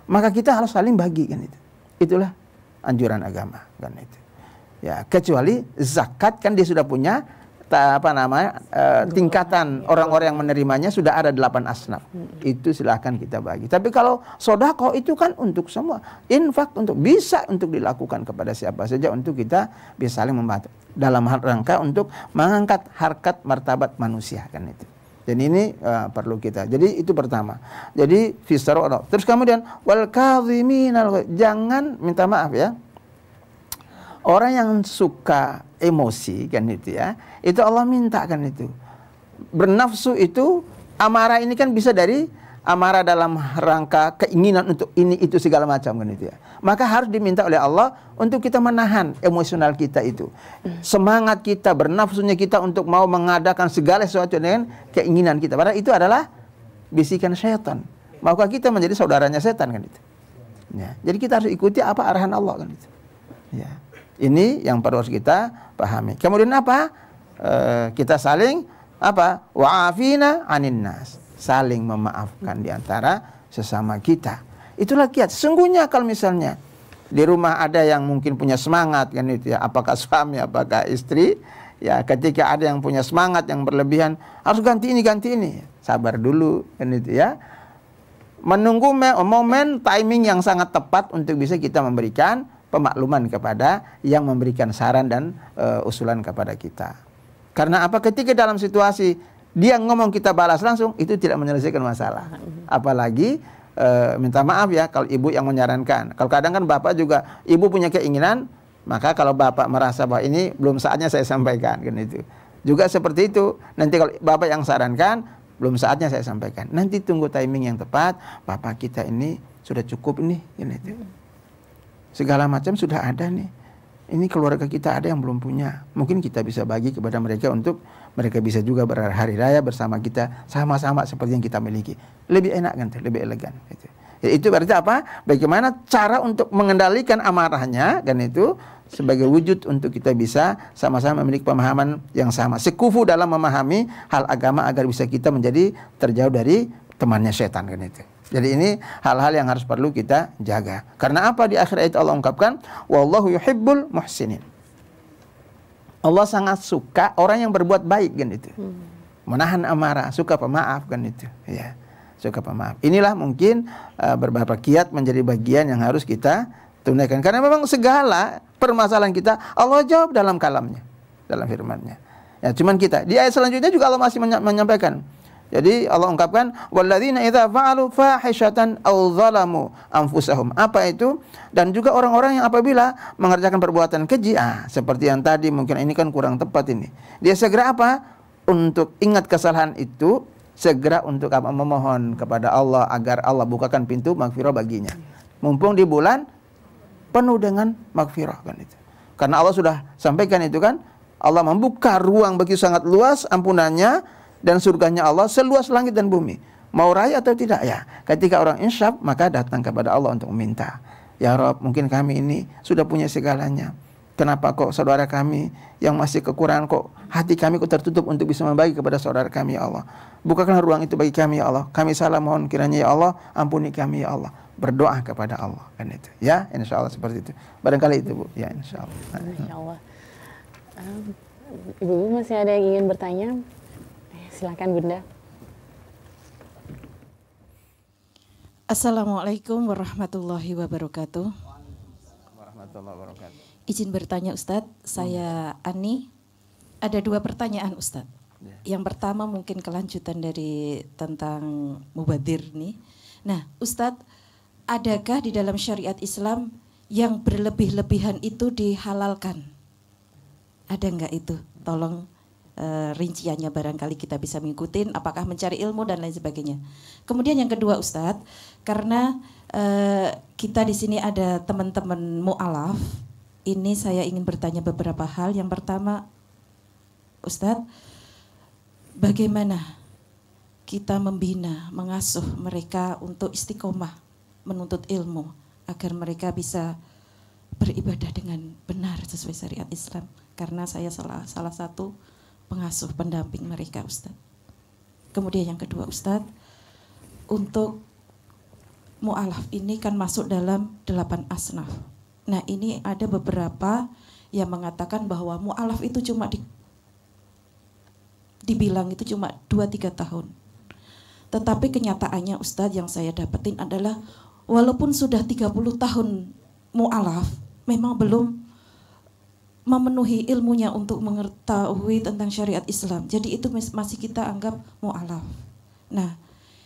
Maka kita harus saling bagi kan itu. Itulah anjuran agama kan itu. Ya, kecuali zakat kan dia sudah punya tingkatan orang-orang yang menerimanya sudah ada 8 asnaf. Itu silahkan kita bagi. Tapi kalau sedekah itu kan untuk semua. Infak untuk bisa untuk dilakukan kepada siapa saja untuk kita bisa saling membantu dalam rangka untuk mengangkat harkat martabat manusia kan itu. Dan ini perlu kita. Jadi itu pertama. Jadi fisaro. Terus kemudian wal kadhiminal, jangan minta maaf ya. Orang yang suka emosi kan itu ya, itu Allah minta kan itu. Bernafsu itu, amarah ini kan bisa dari amarah dalam rangka keinginan untuk ini itu segala macam kan itu ya. Maka harus diminta oleh Allah untuk kita menahan emosional kita itu. Semangat kita, bernafsunya kita untuk mau mengadakan segala sesuatu dengan keinginan kita. Padahal itu adalah bisikan syaitan. Maka kita menjadi saudaranya setan kan itu. Ya. Jadi kita harus ikuti apa arahan Allah kan itu. Ya. Ini yang perlu kita pahami. Kemudian apa? Kita saling apa? Wa'afina 'anin nas. Saling memaafkan di antara sesama kita. Itulah kiat. Sesungguhnya kalau misalnya di rumah ada yang mungkin punya semangat kan itu ya, apakah suami, apakah istri, ya ketika ada yang punya semangat yang berlebihan, harus ganti ini. Sabar dulu kan itu ya. Menunggu momen timing yang sangat tepat untuk bisa kita memberikan pemakluman kepada yang memberikan saran dan usulan kepada kita. Karena apa? Ketika dalam situasi dia ngomong kita balas langsung, itu tidak menyelesaikan masalah. Apalagi minta maaf ya kalau ibu yang menyarankan. Kalau kadang kan bapak juga, ibu punya keinginan, maka kalau bapak merasa bahwa ini belum saatnya saya sampaikan kan itu. Juga seperti itu. Nanti kalau bapak yang sarankan, belum saatnya saya sampaikan. Nanti tunggu timing yang tepat. Papa kita ini sudah cukup nih, gitu. Segala macam sudah ada nih. Ini keluarga kita ada yang belum punya. Mungkin kita bisa bagi kepada mereka untuk mereka bisa juga berhari raya bersama kita sama-sama seperti yang kita miliki. Lebih enak kan, lebih elegan. Gitu. Ya, itu berarti apa? Bagaimana cara untuk mengendalikan amarahnya, kan itu sebagai wujud untuk kita bisa sama-sama memiliki pemahaman yang sama, sekufu dalam memahami hal agama agar bisa kita menjadi terjauh dari temannya setan, kan itu. Jadi ini hal-hal yang harus perlu kita jaga. Karena apa? Di akhir ayat Allah ungkapkan, wallahu yuhibbul muhsinin. Allah sangat suka orang yang berbuat baik, kan itu. Menahan amarah, suka pemaaf, kan itu. Ya, suka pemaaf. Inilah mungkin beberapa kiat menjadi bagian yang harus kita tunaikan. Karena memang segala permasalahan kita Allah jawab dalam kalamnya, dalam firman-Nya. Ya, cuman kita di ayat selanjutnya juga Allah masih menyampaikan. Jadi Allah ungkapkan walladzina idza fa'alu fahishatan aw zalamu anfusahum. Apa itu? Dan juga orang-orang yang apabila mengerjakan perbuatan keji, seperti yang tadi mungkin ini kan kurang tepat ini. Dia segera apa? Untuk ingat kesalahan itu, segera untuk apa? Memohon kepada Allah agar Allah bukakan pintu maghfirah baginya. Mumpung di bulan penuh dengan maghfirah, kan itu. Karena Allah sudah sampaikan itu kan, Allah membuka ruang bagi sangat luas ampunannya dan surganya Allah seluas langit dan bumi. Mau raya atau tidak ya, ketika orang insyaf maka datang kepada Allah untuk meminta. Ya Rob, mungkin kami ini sudah punya segalanya. Kenapa kok saudara kami yang masih kekurangan, kok hati kami kok tertutup untuk bisa membagi kepada saudara kami ya Allah. Bukakanlah ruang itu bagi kami ya Allah. Kami salah mohon kiranya ya Allah ampuni kami ya Allah. Berdoa kepada Allah, kan itu. Ya, insya Allah seperti itu. Barangkali itu Bu. Ya, insya Allah. Insya Allah. Ibu masih ada yang ingin bertanya? Silakan Bunda. Assalamualaikum warahmatullahi wabarakatuh. Warahmatullahi wabarakatuh. Izin bertanya Ustadz, saya Ani. Ada 2 pertanyaan Ustadz. Yang pertama mungkin kelanjutan dari tentang mubadir nih. Nah Ustadz, adakah di dalam syariat Islam yang berlebih-lebihan itu dihalalkan? Ada enggak itu? Tolong rinciannya barangkali kita bisa mengikuti, apakah mencari ilmu dan lain sebagainya. Kemudian yang kedua Ustadz, karena kita di sini ada teman-teman mu'alaf, ini saya ingin bertanya beberapa hal. Yang pertama Ustadz, bagaimana kita membina, mengasuh mereka untuk istiqomah menuntut ilmu agar mereka bisa beribadah dengan benar sesuai syariat Islam, karena saya salah satu pengasuh pendamping mereka Ustadz. Kemudian yang kedua Ustadz, untuk mu'alaf ini kan masuk dalam 8 asnaf. Nah ini ada beberapa yang mengatakan bahwa mu'alaf itu cuma dibilang itu cuma 2-3 tahun. Tetapi kenyataannya Ustadz yang saya dapetin adalah walaupun sudah 30 tahun mu'alaf, memang belum memenuhi ilmunya untuk mengetahui tentang syariat Islam. Jadi itu masih kita anggap mu'alaf. Nah,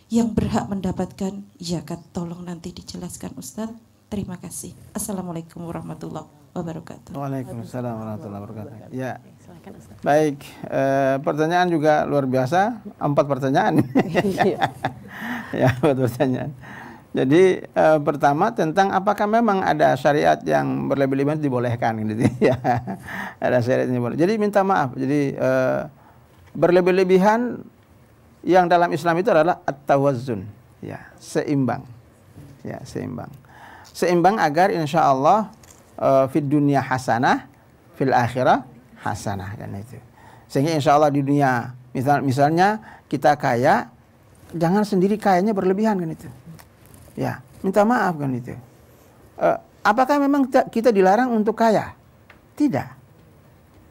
yang berhak mendapatkan zakat, tolong nanti dijelaskan Ustadz. Terima kasih. Assalamualaikum warahmatullahi wabarakatuh. Waalaikumsalam warahmatullahi wabarakatuh. Ya, Silakan Ustaz. baik. Pertanyaan juga luar biasa. 4 pertanyaan. Ya, 4 pertanyaan. Jadi pertama tentang apakah memang ada syariat yang berlebih-lebihan dibolehkan gitu ya. Ada syariat yang boleh. Jadi minta maaf. Jadi berlebih-lebihan yang dalam Islam itu adalah at-tawazzun, ya, seimbang. Ya, seimbang. Seimbang agar insya Allah fid dunya hasanah, fil akhirah hasanah, kan itu. Sehingga insya Allah di dunia misalnya kita kaya, jangan sendiri kayanya berlebihan, kan itu. Ya, minta maaf, kan itu. Apakah memang kita dilarang untuk kaya? Tidak.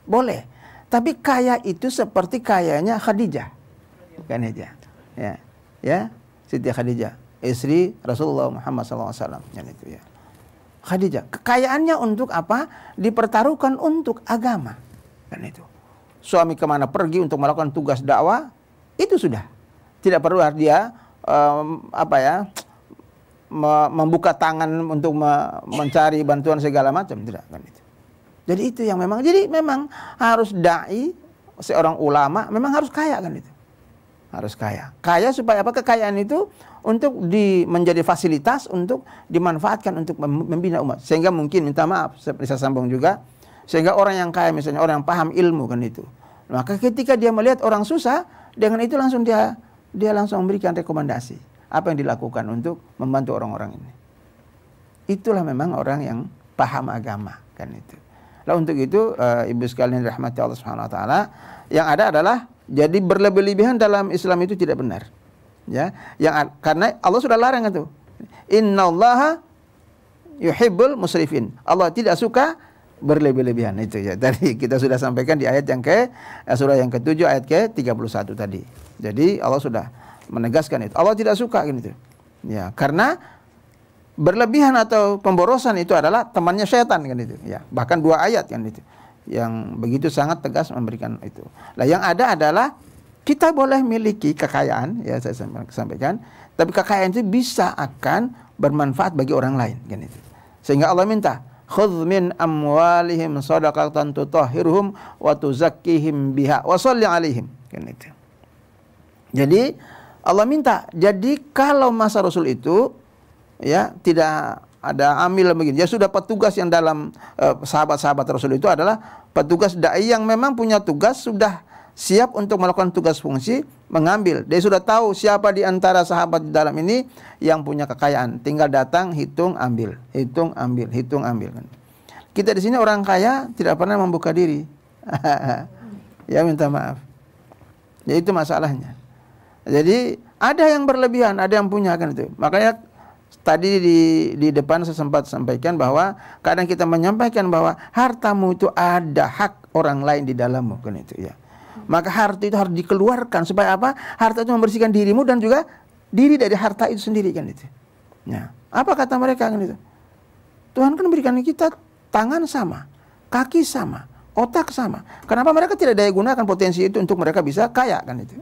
Boleh. Tapi kaya itu seperti kayanya Khadijah. Kan itu. Ya. Ya, Siti Khadijah, istri Rasulullah Muhammad SAW. Kan itu ya. Khadijah, kekayaannya untuk apa? Dipertaruhkan untuk agama. Kan itu. Suami kemana pergi untuk melakukan tugas dakwah, itu sudah. Tidak perlu dia membuka tangan untuk mencari bantuan segala macam, tidak, kan itu. Jadi itu yang memang harus dai, seorang ulama memang harus kaya, kan itu. harus kaya. Kaya supaya apa? Kekayaan itu untuk menjadi fasilitas untuk dimanfaatkan untuk membina umat. Sehingga mungkin minta maaf, saya bisa sambung juga. Sehingga orang yang kaya misalnya orang yang paham ilmu kan itu. Maka ketika dia melihat orang susah, dengan itu langsung dia langsung memberikan rekomendasi apa yang dilakukan untuk membantu orang-orang ini. Itulah memang orang yang paham agama kan itu. Nah untuk itu ibu sekalian rahmati Allah Subhanahu wa taala, yang ada adalah jadi berlebih-lebihan dalam Islam itu tidak benar. Ya, karena Allah sudah larang itu. Innallaha yuhibbul musrifin. Allah tidak suka berlebih-lebihan itu ya. Tadi kita sudah sampaikan di ayat yang surah yang ke-7 ayat ke-31 tadi. Jadi Allah sudah menegaskan itu. Allah tidak suka gitu. Ya, karena berlebihan atau pemborosan itu adalah temannya setan kan itu. Ya, bahkan 2 ayat kan itu. Yang begitu sangat tegas memberikan itu. Nah, yang ada adalah kita boleh miliki kekayaan, ya saya sampaikan, tapi kekayaan itu bisa akan bermanfaat bagi orang lain kan itu. Sehingga Allah minta, "Khudz min amwalihim shadaqatan tutahhiruhum wa tuzakkihim biha wa shalli 'alaihim." Kan itu. Jadi Allah minta, jadi kalau masa Rasul itu ya tidak ada amil begini. Ya sudah petugas yang dalam sahabat-sahabat Rasul itu adalah petugas dai yang memang punya tugas, sudah siap untuk melakukan tugas fungsi mengambil. Dia sudah tahu siapa di antara sahabat di dalam ini yang punya kekayaan. Tinggal datang, hitung, ambil, hitung, ambil, hitung, ambil. Kita di sini orang kaya tidak pernah membuka diri. Ya minta maaf. Ya itu masalahnya. Jadi ada yang berlebihan, ada yang punya kan itu. Makanya tadi di depan saya sempat sampaikan bahwa kadang kita menyampaikan bahwa hartamu itu ada hak orang lain di dalammu kan itu ya. Maka harta itu harus dikeluarkan supaya apa? Harta itu membersihkan dirimu dan juga diri dari harta itu sendiri kan itu. Ya. Apa kata mereka kan itu? Tuhan kan berikan kita tangan sama, kaki sama, otak sama. Kenapa mereka tidak daya gunakan potensi itu untuk mereka bisa kaya kan itu?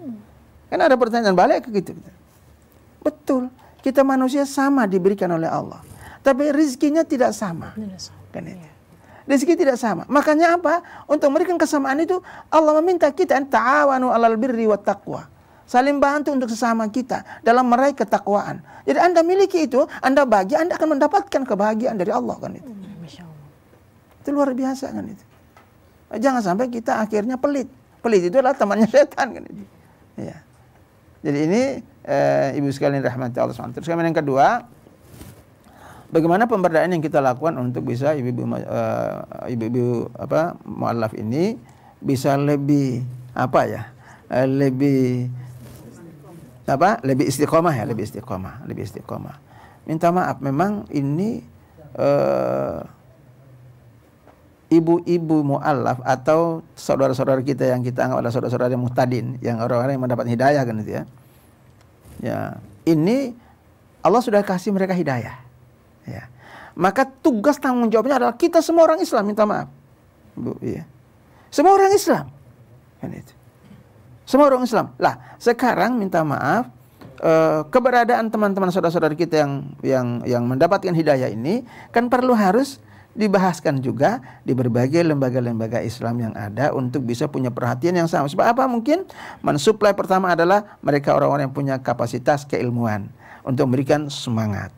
Kan ada pertanyaan balik ke gitu. Betul. Kita manusia sama diberikan oleh Allah, tapi rezekinya tidak sama. Kan itu. Rezeki tidak sama. Makanya apa? Untuk memberikan kesamaan itu Allah meminta kita ta'awanu 'alal birri wat taqwa. Saling bantu untuk sesama kita dalam meraih ketakwaan. Jadi Anda miliki itu, Anda bagi, Anda akan mendapatkan kebahagiaan dari Allah kan itu. Itu luar biasa kan itu. Jangan sampai kita akhirnya pelit. Pelit itu adalah temannya setan kan itu. Ya. Jadi ini ibu sekalian rahmati Allah SWT. Terus kemudian yang kedua, bagaimana pemberdayaan yang kita lakukan untuk bisa ibu-ibu mu'allaf ini bisa lebih lebih istiqomah ya, lebih istiqomah. Minta maaf, memang ini ibu-ibu mu'allaf atau saudara-saudara kita yang kita anggap adalah saudara-saudara muhtadin, yang orang-orang yang mendapat hidayah kan itu ya. Ya, ini Allah sudah kasih mereka hidayah. Ya. Maka tugas tanggung jawabnya adalah kita semua orang Islam minta maaf. Bu, iya. Semua orang Islam. Kan itu. Semua orang Islam. Lah, sekarang minta maaf keberadaan teman-teman saudara-saudara kita yang mendapatkan hidayah ini kan harus dibahaskan juga di berbagai lembaga-lembaga Islam yang ada untuk bisa punya perhatian yang sama. Sebab apa? Mungkin mensuplai pertama adalah mereka orang-orang yang punya kapasitas keilmuan untuk memberikan semangat.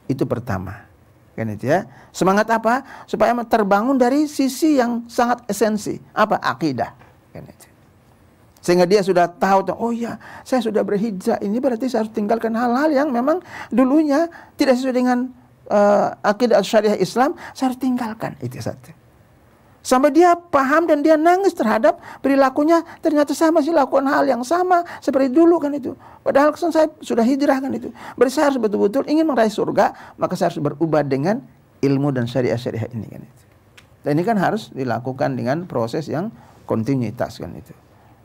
Itu pertama. Kan itu ya. Semangat apa? Supaya terbangun dari sisi yang sangat esensi. Apa? Akidah. Kan itu. Sehingga dia sudah tahu, oh ya, saya sudah berhijrah, ini berarti saya harus tinggalkan hal-hal yang memang dulunya tidak sesuai dengan akidah syariah Islam, saya harus tinggalkan. Itu satu. Sampai dia paham dan dia nangis terhadap perilakunya, ternyata saya masih lakukan hal yang sama seperti dulu kan itu. Padahal saya sudah hijrah kan itu. Berarti saya harus betul-betul ingin meraih surga, maka saya harus berubah dengan ilmu dan syariah-syariah ini kan itu. Dan ini kan harus dilakukan dengan proses yang kontinuitas kan itu.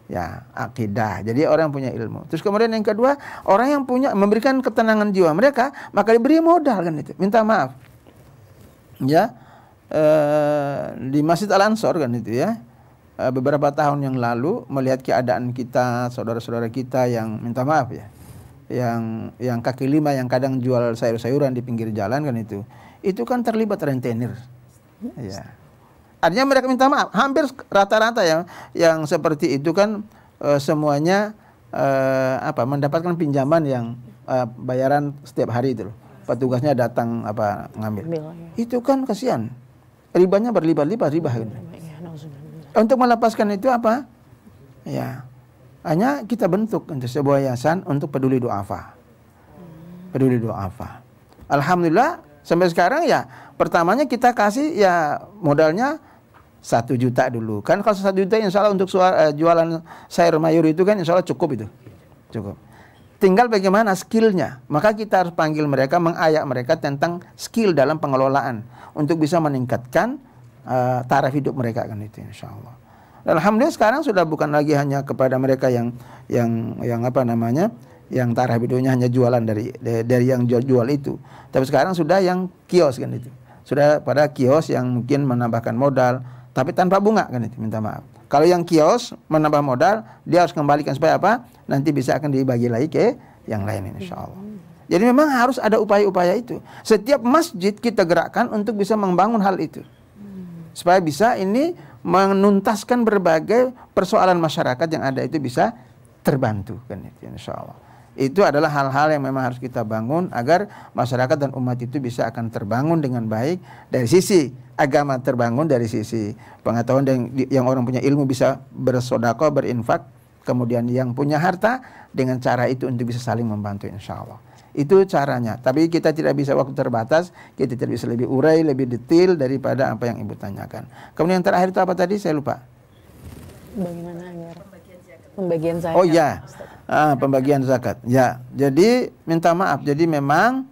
Ya, akidah. Jadi orang yang punya ilmu. Terus kemudian yang kedua, orang yang punya memberikan ketenangan jiwa mereka, maka diberi modal kan itu. Minta maaf. Ya. Di Masjid Al-Ansor kan itu ya. Beberapa tahun yang lalu melihat keadaan kita, saudara-saudara kita yang minta maaf ya. Yang kaki lima yang kadang jual sayur-sayuran di pinggir jalan kan itu. Itu kan terlibat rentenir. Ya. Artinya mereka minta maaf. Hampir rata-rata yang seperti itu kan semuanya mendapatkan pinjaman yang bayaran setiap hari itu loh. Petugasnya datang ngambil. Itu kan kasihan. Ribanya berlipat-lipat riba gitu. Untuk melepaskan itu apa? Ya. Hanya kita bentuk untuk sebuah yayasan untuk peduli du'afa. Peduli du'afa. Alhamdulillah sampai sekarang ya pertamanya kita kasih ya modalnya 1 juta dulu. Kan kalau 1 juta insya Allah untuk jualan sayur mayur itu kan insya Allah cukup itu. Cukup. Tinggal bagaimana skillnya. Maka kita harus panggil mereka, mengayak mereka tentang skill dalam pengelolaan. Untuk bisa meningkatkan taraf hidup mereka kan itu insya Allah. Alhamdulillah sekarang sudah bukan lagi hanya kepada mereka yang yang taraf hidupnya hanya jualan dari yang jual itu. Tapi sekarang sudah yang kios kan itu. Sudah pada kios yang mungkin menambahkan modal tapi tanpa bunga kan itu, minta maaf. Kalau yang kios menambah modal, dia harus kembalikan supaya apa? Nanti bisa akan dibagi lagi ke yang lain insya Allah. Jadi memang harus ada upaya-upaya itu. Setiap masjid kita gerakkan untuk bisa membangun hal itu. Supaya bisa ini menuntaskan berbagai persoalan masyarakat yang ada itu bisa terbantu kan itu insya Allah. Itu adalah hal-hal yang memang harus kita bangun agar masyarakat dan umat itu bisa akan terbangun dengan baik. Dari sisi agama terbangun, dari sisi pengetahuan yang orang punya ilmu bisa bersedekah, berinfak. Kemudian yang punya harta dengan cara itu untuk bisa saling membantu insya Allah. Itu caranya. Tapi kita tidak bisa, waktu terbatas, kita tidak bisa lebih urai, lebih detail daripada apa yang Ibu tanyakan. Kemudian yang terakhir itu apa tadi? Saya lupa. Bagaimana agar pembagian zakat? Oh ya, pembagian zakat. Ya, jadi minta maaf. Jadi memang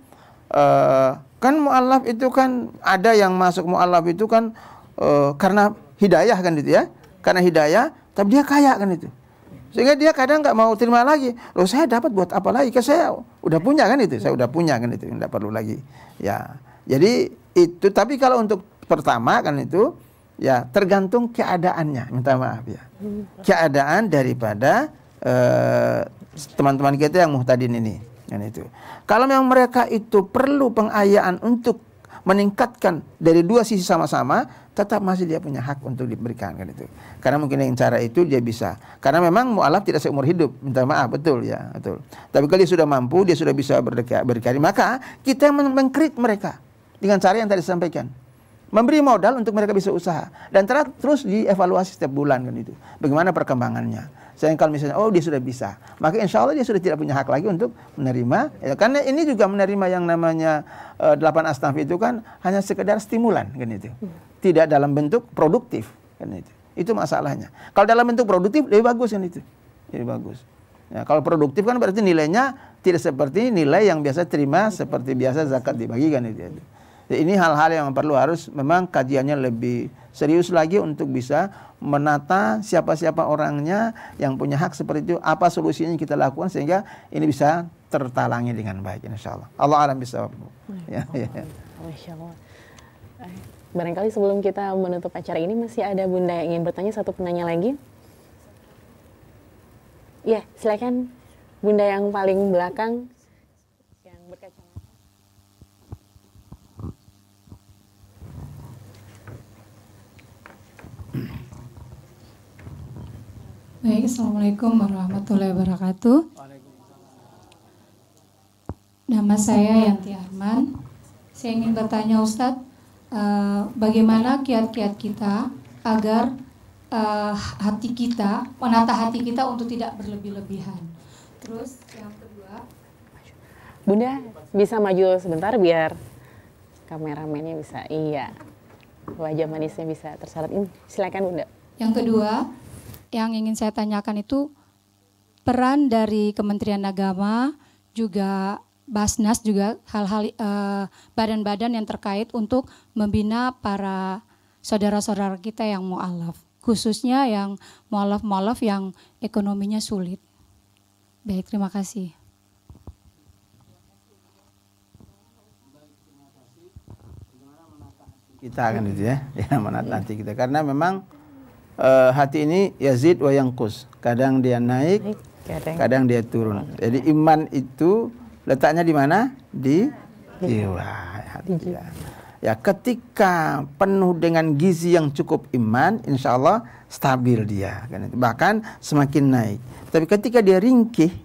kan mu'allaf itu kan ada yang masuk mu'allaf itu kan karena hidayah kan itu ya. Karena hidayah, tapi dia kaya kan itu. Sehingga dia kadang nggak mau terima lagi. Loh saya dapat buat apa lagi? Kan saya udah punya kan itu. Saya udah punya kan itu. Nggak perlu lagi. Ya. Jadi itu. Tapi kalau untuk pertama kan itu. Ya tergantung keadaannya. Minta maaf ya. Keadaan daripada teman-teman kita yang muhtadin ini. Kan itu. Kalau memang mereka itu perlu pengayaan untuk meningkatkan dari dua sisi sama-sama, tetap masih dia punya hak untuk diberikan kan itu. Karena mungkin dengan cara itu dia bisa. Karena memang mu'alaf tidak seumur hidup, minta maaf, betul ya, betul. Tapi kalau dia sudah mampu, dia sudah bisa berkarya, maka kita mengkrit mereka dengan cara yang tadi disampaikan. Memberi modal untuk mereka bisa usaha dan terus dievaluasi setiap bulan kan itu. Bagaimana perkembangannya? Saya kalau misalnya dia sudah bisa, maka insya Allah dia sudah tidak punya hak lagi untuk menerima. Ya, karena ini juga menerima yang namanya 8 asnaf itu kan hanya sekedar stimulan kan itu. Tidak dalam bentuk produktif kan itu. Itu masalahnya. Kalau dalam bentuk produktif lebih bagus kan itu. Lebih bagus. Ya, kalau produktif kan berarti nilainya tidak seperti nilai yang biasa terima seperti biasa zakat dibagikan itu. Jadi ini hal-hal yang perlu harus memang kajiannya lebih serius lagi untuk bisa menata siapa-siapa orangnya yang punya hak seperti itu, apa solusinya yang kita lakukan sehingga ini bisa tertalangi dengan baik insyaallah. Allah alam bisawab. Ya. Masya Allah. Barangkali sebelum kita menutup acara ini masih ada Bunda yang ingin bertanya, satu penanya lagi. Ya, silakan Bunda yang paling belakang yang berkacamata. Baik, Assalamualaikum warahmatullahi wabarakatuh. Nama saya Yanti Arman. Saya ingin bertanya Ustadz, bagaimana kiat-kiat kita agar hati kita, menata hati kita untuk tidak berlebih-lebihan. Terus yang kedua, Bunda bisa maju sebentar biar kameramennya bisa, wajah manisnya bisa tersorot. Silakan Bunda. Yang kedua, yang ingin saya tanyakan itu peran dari Kementerian Agama, juga Basnas, juga hal-hal badan-badan yang terkait untuk membina para saudara-saudara kita yang mu'alaf, khususnya yang mu'alaf yang ekonominya sulit. Baik, terima kasih. Kita kan itu ya menata hati kita, karena memang hati ini yazid wa yanqus, kadang dia naik, kadang dia turun. Jadi iman itu letaknya di mana? Di jiwa, hati. Ya, ketika penuh dengan gizi yang cukup iman, insya Allah stabil dia, kan itu. Bahkan semakin naik. Tapi ketika dia ringkih,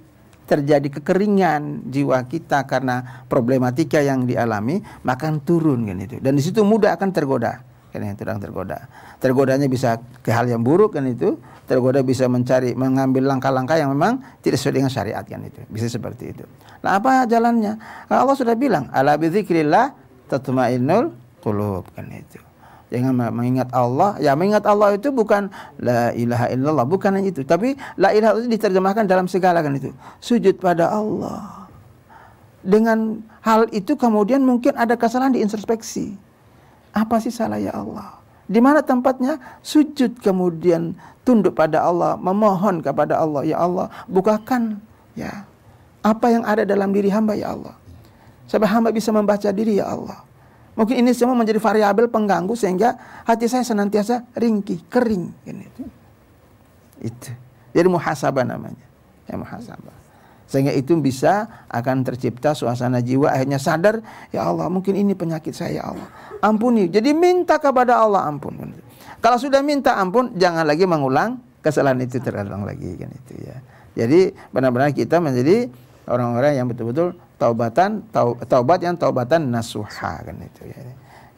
terjadi kekeringan jiwa kita karena problematika yang dialami, maka akan turun, kan itu. Dan di situ mudah akan tergoda, kan itu, tergoda. Tergodanya bisa ke hal yang buruk, kan itu. Tergoda bisa mengambil langkah-langkah yang memang tidak sesuai dengan syariat, kan itu. Bisa seperti itu. Nah, apa jalannya? Nah, Allah sudah bilang, ala bidzikrillah tatma'innul qulub, kan itu. Jangan mengingat Allah. Ya, mengingat Allah itu bukan la ilaha illallah, bukan itu. Tapi la ilaha itu diterjemahkan dalam segala, kan itu. Sujud pada Allah. Dengan hal itu kemudian mungkin ada kesalahan di introspeksi. Apa sih salah ya Allah? Di mana tempatnya? Sujud, kemudian tunduk pada Allah, memohon kepada Allah, ya Allah, bukakan ya apa yang ada dalam diri hamba, ya Allah. Sampai hamba bisa membaca diri, ya Allah. Mungkin ini semua menjadi variabel pengganggu sehingga hati saya senantiasa ringkih, kering, gitu. Itu. Jadi muhasabah namanya. Ya, muhasabah. Sehingga itu bisa akan tercipta suasana jiwa akhirnya sadar, ya Allah, mungkin ini penyakit saya, ya Allah. Ampuni. Jadi minta kepada Allah ampun. Kalau sudah minta ampun, jangan lagi mengulang kesalahan itu terulang lagi, kan itu ya. Jadi benar-benar kita menjadi orang-orang yang betul-betul taubat yang taubatan nasuha, kan itu ya.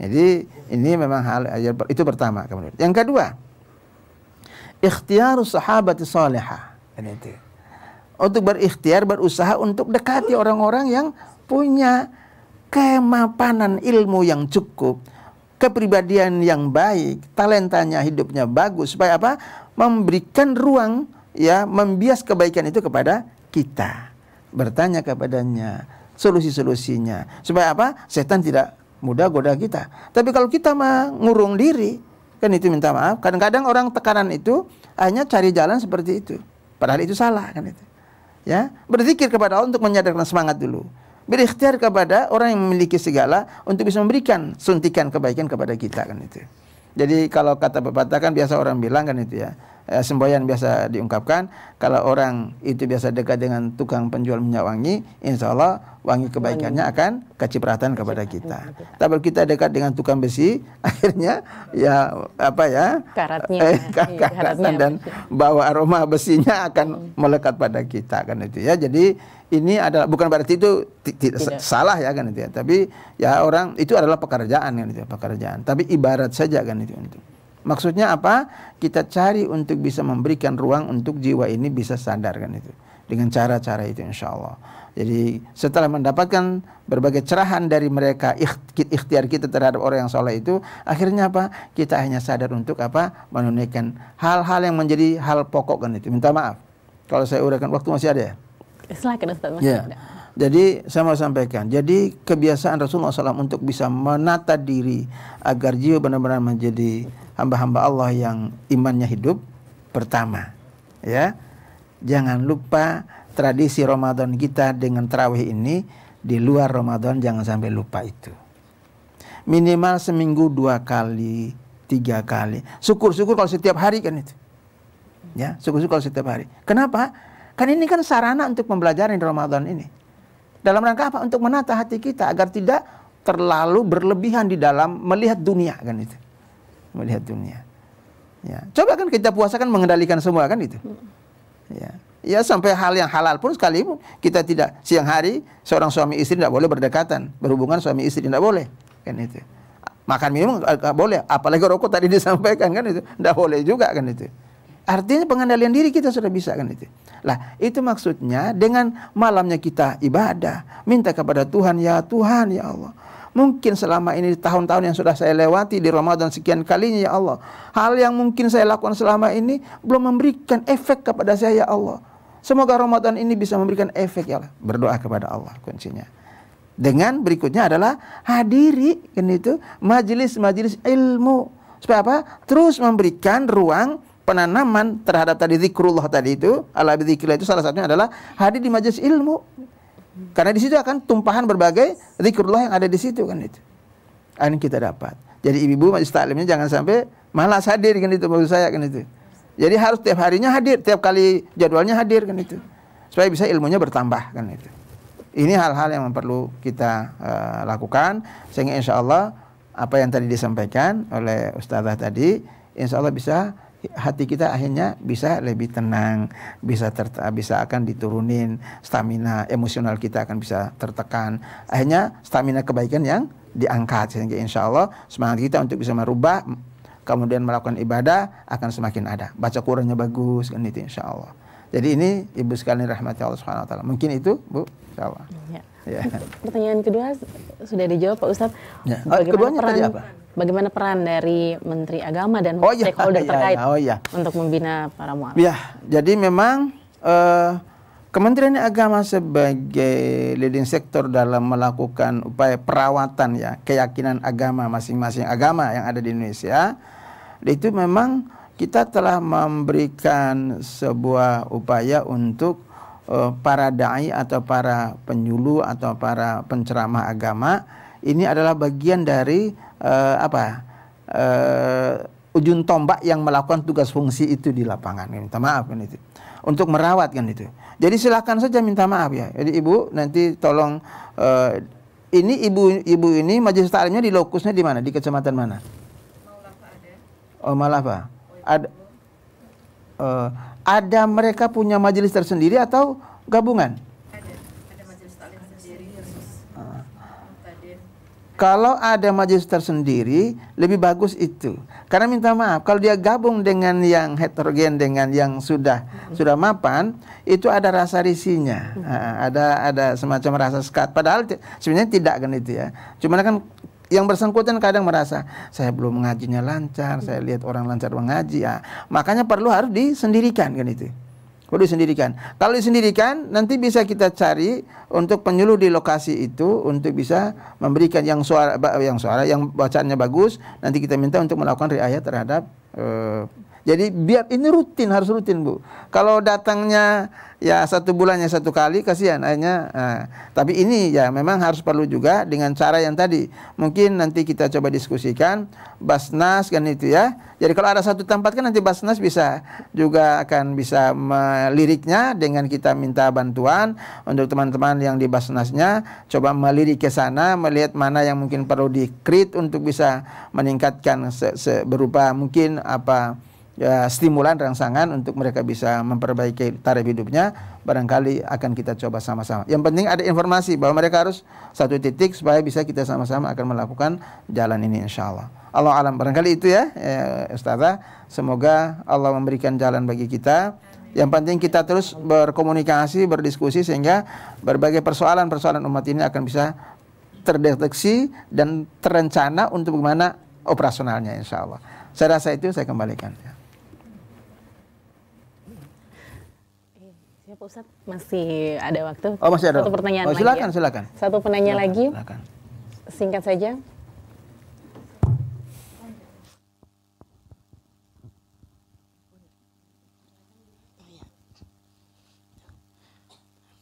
Jadi ini memang hal itu pertama. Kemudian yang kedua, ikhtiarus sahabati salihah, kan itu. Untuk berikhtiar, berusaha untuk dekati orang-orang yang punya kemapanan ilmu yang cukup, kepribadian yang baik, talentanya, hidupnya bagus, supaya apa? Memberikan ruang, ya, membias kebaikan itu kepada kita. Bertanya kepadanya solusi-solusinya, supaya apa? Setan tidak mudah goda kita. Tapi kalau kita mengurung diri, kan itu, minta maaf. Kadang-kadang orang tekanan itu hanya cari jalan seperti itu, padahal itu salah, kan itu. Ya, berzikir kepada Allah untuk menyadarkan semangat dulu. Berikhtiar kepada orang yang memiliki segala untuk bisa memberikan suntikan kebaikan kepada kita, kan itu. Jadi kalau kata pepatah kan biasa orang bilang, kan itu ya, semboyan biasa diungkapkan, kalau orang itu biasa dekat dengan tukang penjual minyak wangi, insya Allah wangi kebaikannya akan kecipratan kepada kita. Tapi kalau kita dekat dengan tukang besi, akhirnya ya apa ya, karatan dan bawa aroma besinya akan melekat pada kita, kan itu ya. Jadi ini adalah bukan berarti itu tidak salah, ya, kan itu ya. Tapi ya orang itu adalah pekerjaan, kan itu, pekerjaan. Tapi ibarat saja, kan itu. Maksudnya apa? Kita cari untuk bisa memberikan ruang untuk jiwa ini bisa sadar, kan itu. Dengan cara-cara itu, insya Allah. Jadi setelah mendapatkan berbagai cerahan dari mereka, ikhtiar kita terhadap orang yang soleh itu, akhirnya apa? Kita hanya sadar untuk apa? Menunaikan hal-hal yang menjadi hal pokok, kan itu. Minta maaf kalau saya uraikan, waktu masih ada ya? Silakan Ustaz, masih ada. Jadi saya mau sampaikan, jadi kebiasaan Rasulullah SAW untuk bisa menata diri agar jiwa benar-benar menjadi hamba-hamba Allah yang imannya hidup. Pertama, ya, jangan lupa tradisi Ramadan kita dengan tarawih ini. Di luar Ramadan jangan sampai lupa itu. Minimal seminggu 2 kali, 3 kali. Syukur-syukur kalau setiap hari, kan itu. Ya, syukur-syukur kalau setiap hari. Kenapa? Kan ini kan sarana untuk pembelajaran di Ramadan ini. Dalam rangka apa? Untuk menata hati kita agar tidak terlalu berlebihan di dalam melihat dunia, kan itu. Melihat dunia. Ya, coba kan kita puasa kan mengendalikan semua, kan itu. Ya. Ya, sampai hal yang halal pun sekalipun kita tidak, siang hari seorang suami istri tidak boleh berdekatan, berhubungan suami istri tidak boleh, kan itu. Makan minum nggak boleh, apalagi rokok tadi disampaikan, kan itu, tidak boleh juga, kan itu. Artinya pengendalian diri kita sudah bisa, kan itu. Lah, itu maksudnya dengan malamnya kita ibadah, minta kepada Tuhan, ya Tuhan, ya Allah. Mungkin selama ini tahun-tahun yang sudah saya lewati di Ramadan sekian kalinya, ya Allah, hal yang mungkin saya lakukan selama ini belum memberikan efek kepada saya, ya Allah. Semoga Ramadan ini bisa memberikan efek, ya Allah. Berdoa kepada Allah kuncinya. Dengan berikutnya adalah hadiri, kan itu, majelis-majelis ilmu. Supaya apa? Terus memberikan ruang penanaman terhadap tadi zikrullah tadi itu, ala bidzikrillah itu salah satunya adalah hadir di majelis ilmu. Karena di situ akan tumpahan berbagai zikrullah yang ada di situ, kan itu. Ini kita dapat. Jadi ibu-ibu majelis taklimnya jangan sampai malas hadir, kan itu maksud saya, kan itu. Jadi harus tiap harinya hadir, tiap kali jadwalnya hadir, kan itu. Supaya bisa ilmunya bertambah, kan itu. Ini hal-hal yang perlu kita lakukan sehingga insya Allah apa yang tadi disampaikan oleh Ustazah tadi, insya Allah bisa hati kita akhirnya bisa lebih tenang, bisa akan diturunin stamina emosional kita akan bisa tertekan, akhirnya stamina kebaikan yang diangkat sehingga insya Allah semangat kita untuk bisa merubah kemudian melakukan ibadah akan semakin ada. Baca Qurannya bagus kan itu insya Allah. Jadi ini ibu sekalian rahmati Allah Subhanahu Wa Taala. Mungkin itu Bu, insya Allah. Ya. Pertanyaan kedua sudah dijawab Pak Ustadz. Ya. Keduanya tadi apa? Bagaimana peran dari Menteri Agama dan stakeholder terkait untuk membina para mualaf? Ya, jadi memang Kementerian Agama sebagai leading sektor dalam melakukan upaya perawatan ya keyakinan agama masing-masing agama yang ada di Indonesia, itu memang kita telah memberikan sebuah upaya untuk para dai atau para penyuluh atau para penceramah agama ini adalah bagian dari ujung tombak yang melakukan tugas fungsi itu di lapangan. Minta maaf kan itu. Untuk merawat kan itu. Jadi silakan saja minta maaf ya. Jadi ibu nanti tolong ini ibu ini majelis taklimnya di lokusnya di mana? Di kecamatan mana? Malafa ada. Oh Malafa. Ada mereka punya majelis tersendiri atau gabungan? Ada majelis taklim sendiri. Kalau ada majelis tersendiri lebih bagus itu. Karena minta maaf kalau dia gabung dengan yang heterogen dengan yang sudah mapan itu ada rasa risihnya. Ada semacam rasa sekat padahal sebenarnya tidak kan itu ya. Cuma kan yang bersangkutan kadang merasa saya belum mengajinya lancar, saya lihat orang lancar mengaji ya. Makanya harus disendirikan kan itu. Perlu disendirikan. Kalau disendirikan nanti bisa kita cari untuk penyuluh di lokasi itu untuk bisa memberikan yang suara yang bacaannya bagus. Nanti kita minta untuk melakukan riayah terhadap jadi biar ini harus rutin Bu. Kalau datangnya ya 1 bulannya 1 kali kasihan akhirnya. Tapi ini ya memang harus perlu juga dengan cara yang tadi. Mungkin nanti kita coba diskusikan Basnas kan itu ya. Jadi kalau ada satu tempat kan nanti Basnas akan bisa meliriknya dengan kita minta bantuan untuk teman-teman yang di Basnasnya coba melirik ke sana melihat mana yang mungkin perlu di-create untuk bisa meningkatkan berupa mungkin stimulan rangsangan untuk mereka bisa memperbaiki taraf hidupnya, barangkali akan kita coba sama-sama. Yang penting ada informasi bahwa mereka harus satu titik supaya bisa kita sama-sama akan melakukan jalan ini insyaallah. Allah alam, barangkali itu ya Ustazah. Semoga Allah memberikan jalan bagi kita. Yang penting kita terus berkomunikasi, berdiskusi sehingga berbagai persoalan-persoalan umat ini akan bisa terdeteksi dan terencana untuk bagaimana operasionalnya insyaallah. Saya rasa itu saya kembalikan. Pak Ustadz, masih ada waktu? Oh, masih ada. Satu pertanyaan lagi. Silakan. Satu penanya lagi. Silakan. Singkat saja.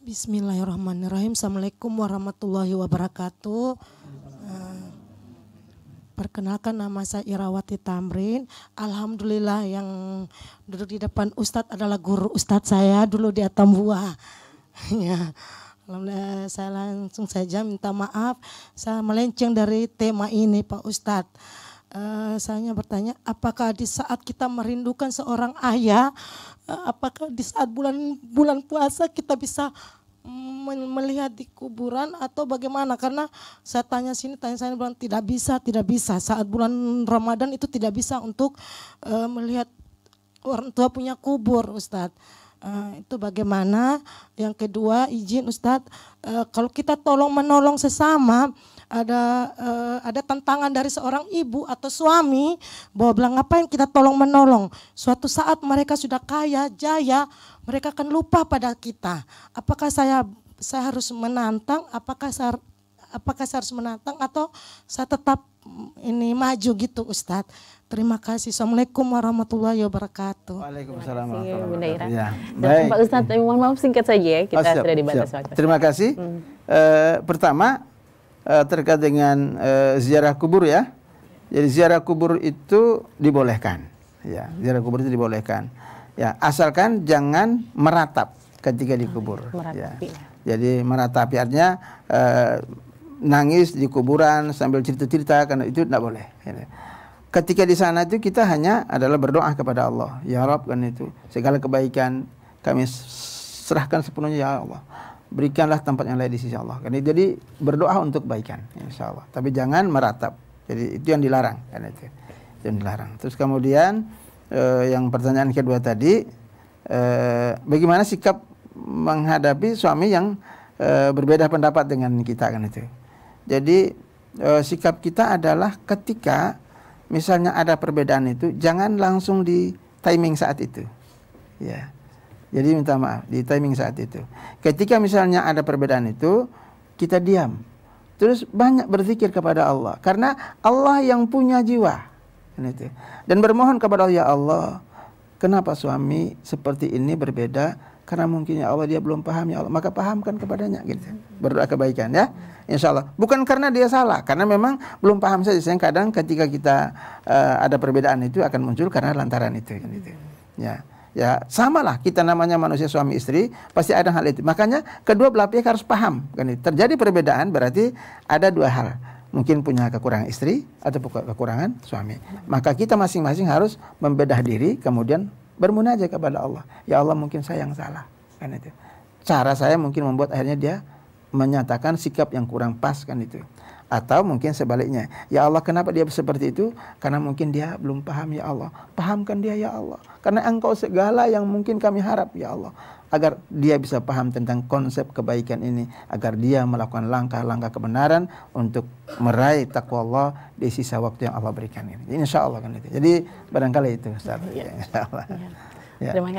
Bismillahirrahmanirrahim. Assalamualaikum warahmatullahi wabarakatuh. Perkenalkan nama saya Irawati Tamrin. Alhamdulillah yang duduk di depan Ustadz adalah guru Ustadz saya dulu di Atambua. Ya, alhamdulillah saya langsung saja minta maaf. Saya melenceng dari tema ini Pak Ustadz. Saya bertanya, apakah di saat kita merindukan seorang ayah, apakah di saat bulan puasa kita bisa melihat di kuburan atau bagaimana? Karena saya tanya sini, tanya sana bilang tidak bisa. Saat bulan Ramadan itu tidak bisa untuk melihat orang tua punya kubur, Ustadz. Itu bagaimana? Yang kedua, izin Ustadz, kalau kita tolong menolong sesama, ada tantangan dari seorang ibu atau suami bahwa bilang ngapain kita tolong menolong. Suatu saat mereka sudah kaya, jaya, mereka akan lupa pada kita. Apakah saya harus menantang? Apakah saya harus menantang atau saya tetap ini maju gitu Ustadz? Terima kasih. Assalamualaikum warahmatullahi wabarakatuh. Waalaikumsalam warahmatullahi wabarakatuh. Ya. Dan Pak Ustadz, mohon maaf singkat saja ya, kita sudah dibatas waktu. Terima kasih. Pertama terkait dengan ziarah kubur ya. Jadi ziarah kubur itu dibolehkan. Ya, ziarah kubur itu dibolehkan. Ya, asalkan jangan meratap ketika dikubur. Meratapi. Ya. Jadi meratapi artinya nangis di kuburan sambil cerita-cerita, karena itu tidak boleh. Ketika di sana itu kita hanya adalah berdoa kepada Allah, ya Rabb, kan itu segala kebaikan kami serahkan sepenuhnya ya Allah. Berikanlah tempat yang lain di sisi Allah. Kan jadi berdoa untuk kebaikan, insya Allah. Tapi jangan meratap. Jadi itu yang dilarang, kan itu yang dilarang. Terus kemudian yang pertanyaan kedua tadi, bagaimana sikap menghadapi suami yang berbeda pendapat dengan kita, kan itu. Jadi sikap kita adalah ketika misalnya ada perbedaan itu, jangan langsung di timing saat itu, ya. Jadi minta maaf di timing saat itu. Ketika misalnya ada perbedaan itu, kita diam, terus banyak berzikir kepada Allah, karena Allah yang punya jiwa, kan itu. Dan bermohon kepada Allah, ya Allah, kenapa suami seperti ini berbeda? Karena mungkin ya Allah dia belum paham, ya Allah, maka pahamkan kepadanya, gitu. Berdoa kebaikan, ya, insya Allah. Bukan karena dia salah, karena memang belum paham saja. Sayang kadang ketika kita ada perbedaan itu akan muncul karena lantaran itu, kan itu. Ya samalah kita namanya manusia suami istri, pasti ada hal itu. Makanya kedua belah pihak harus paham, kan itu. Terjadi perbedaan berarti ada dua hal. Mungkin punya kekurangan istri atau kekurangan suami. Maka kita masing-masing harus membedah diri, kemudian bermunajat kepada Allah. Ya Allah, mungkin saya yang salah, kan itu. Cara saya mungkin membuat akhirnya dia menyatakan sikap yang kurang pas, kan itu. Atau mungkin sebaliknya, ya Allah, kenapa dia seperti itu? Karena mungkin dia belum paham, ya Allah. Pahamkan dia, ya Allah. Karena Engkau segala yang mungkin kami harap, ya Allah. Agar dia bisa paham tentang konsep kebaikan ini, agar dia melakukan langkah-langkah kebenaran untuk meraih takwa Allah di sisa waktu yang Allah berikan ini. Insya Allah, kan itu. Jadi barangkali itu, Ustaz. Ya. Insya Allah. Ya. Terima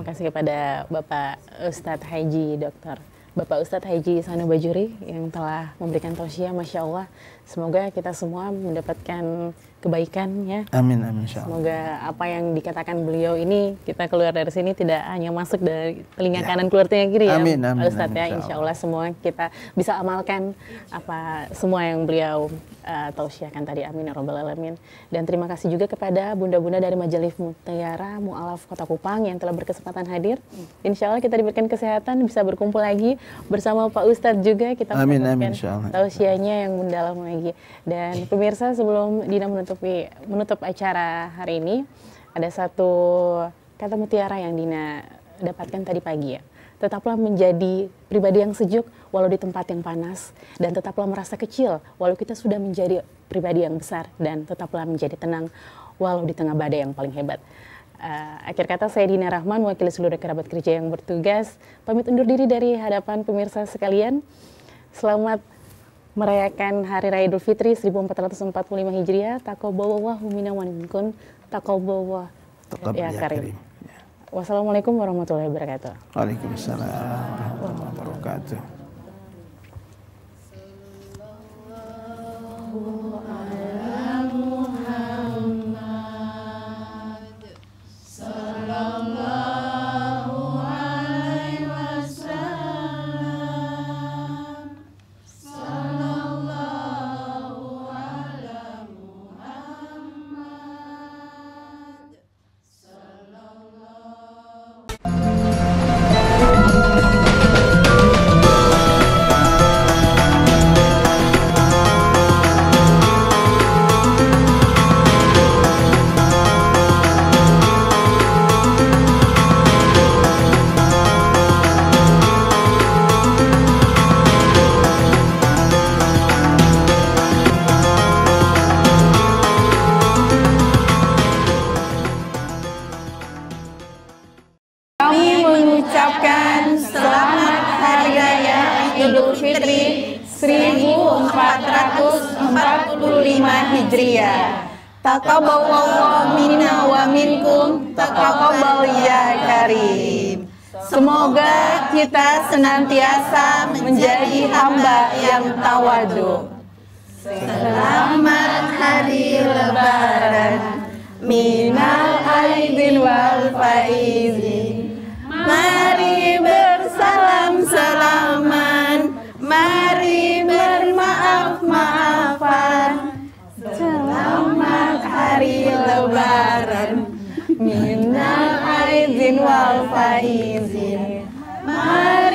kasih kepada Bapak Ustadz Haji Dr. Bapak Ustadz Haji Sanu Bajuri yang telah memberikan tausiah, Masya Allah. Semoga kita semua mendapatkan kebaikan, ya. Amin, amin, insya Allah. Semoga apa yang dikatakan beliau ini, kita keluar dari sini tidak hanya masuk dari telinga kanan keluar telinga kiri, amin, ya, amin, Ustadz, amin, ya. Insya Allah semua kita bisa amalkan apa semua yang beliau tausiahkan tadi, amin ya rabbal alamin. Dan terima kasih juga kepada bunda-bunda dari Majelis Mutiara Mu'alaf Kota Kupang yang telah berkesempatan hadir. Insya Allah kita diberikan kesehatan, bisa berkumpul lagi bersama Pak Ustadz juga, kita mendapatkan tausiahnya yang mendalam lagi. Dan pemirsa, sebelum Dina menutup acara hari ini, ada satu kata mutiara yang Dina dapatkan tadi pagi, ya. Tetaplah menjadi pribadi yang sejuk walau di tempat yang panas, dan tetaplah merasa kecil walau kita sudah menjadi pribadi yang besar, dan tetaplah menjadi tenang walau di tengah badai yang paling hebat. Akhir kata, saya Dina Rahman, mewakili seluruh kerabat kerja yang bertugas, pamit undur diri dari hadapan pemirsa sekalian. Selamat merayakan Hari Raya Idul Fitri 1445 Hijriah. Taqabbalallahu minna wa minkum. Taqabbalallahu ya karim. Wassalamualaikum warahmatullahi wabarakatuh. Waalaikumsalam warahmatullahi wabarakatuh. Idul Fitri 1445 Hijriah. Taqabbalallahu minna wa minkum, taqabbal ya karim. Semoga kita senantiasa menjadi hamba yang tawadhu. Selamat Hari Lebaran minal aidin wal faizin. Mari bersalam-salaman, mari bermaaf-maafan. Selamat Hari Lebaran minal aidin wal faizin. Mari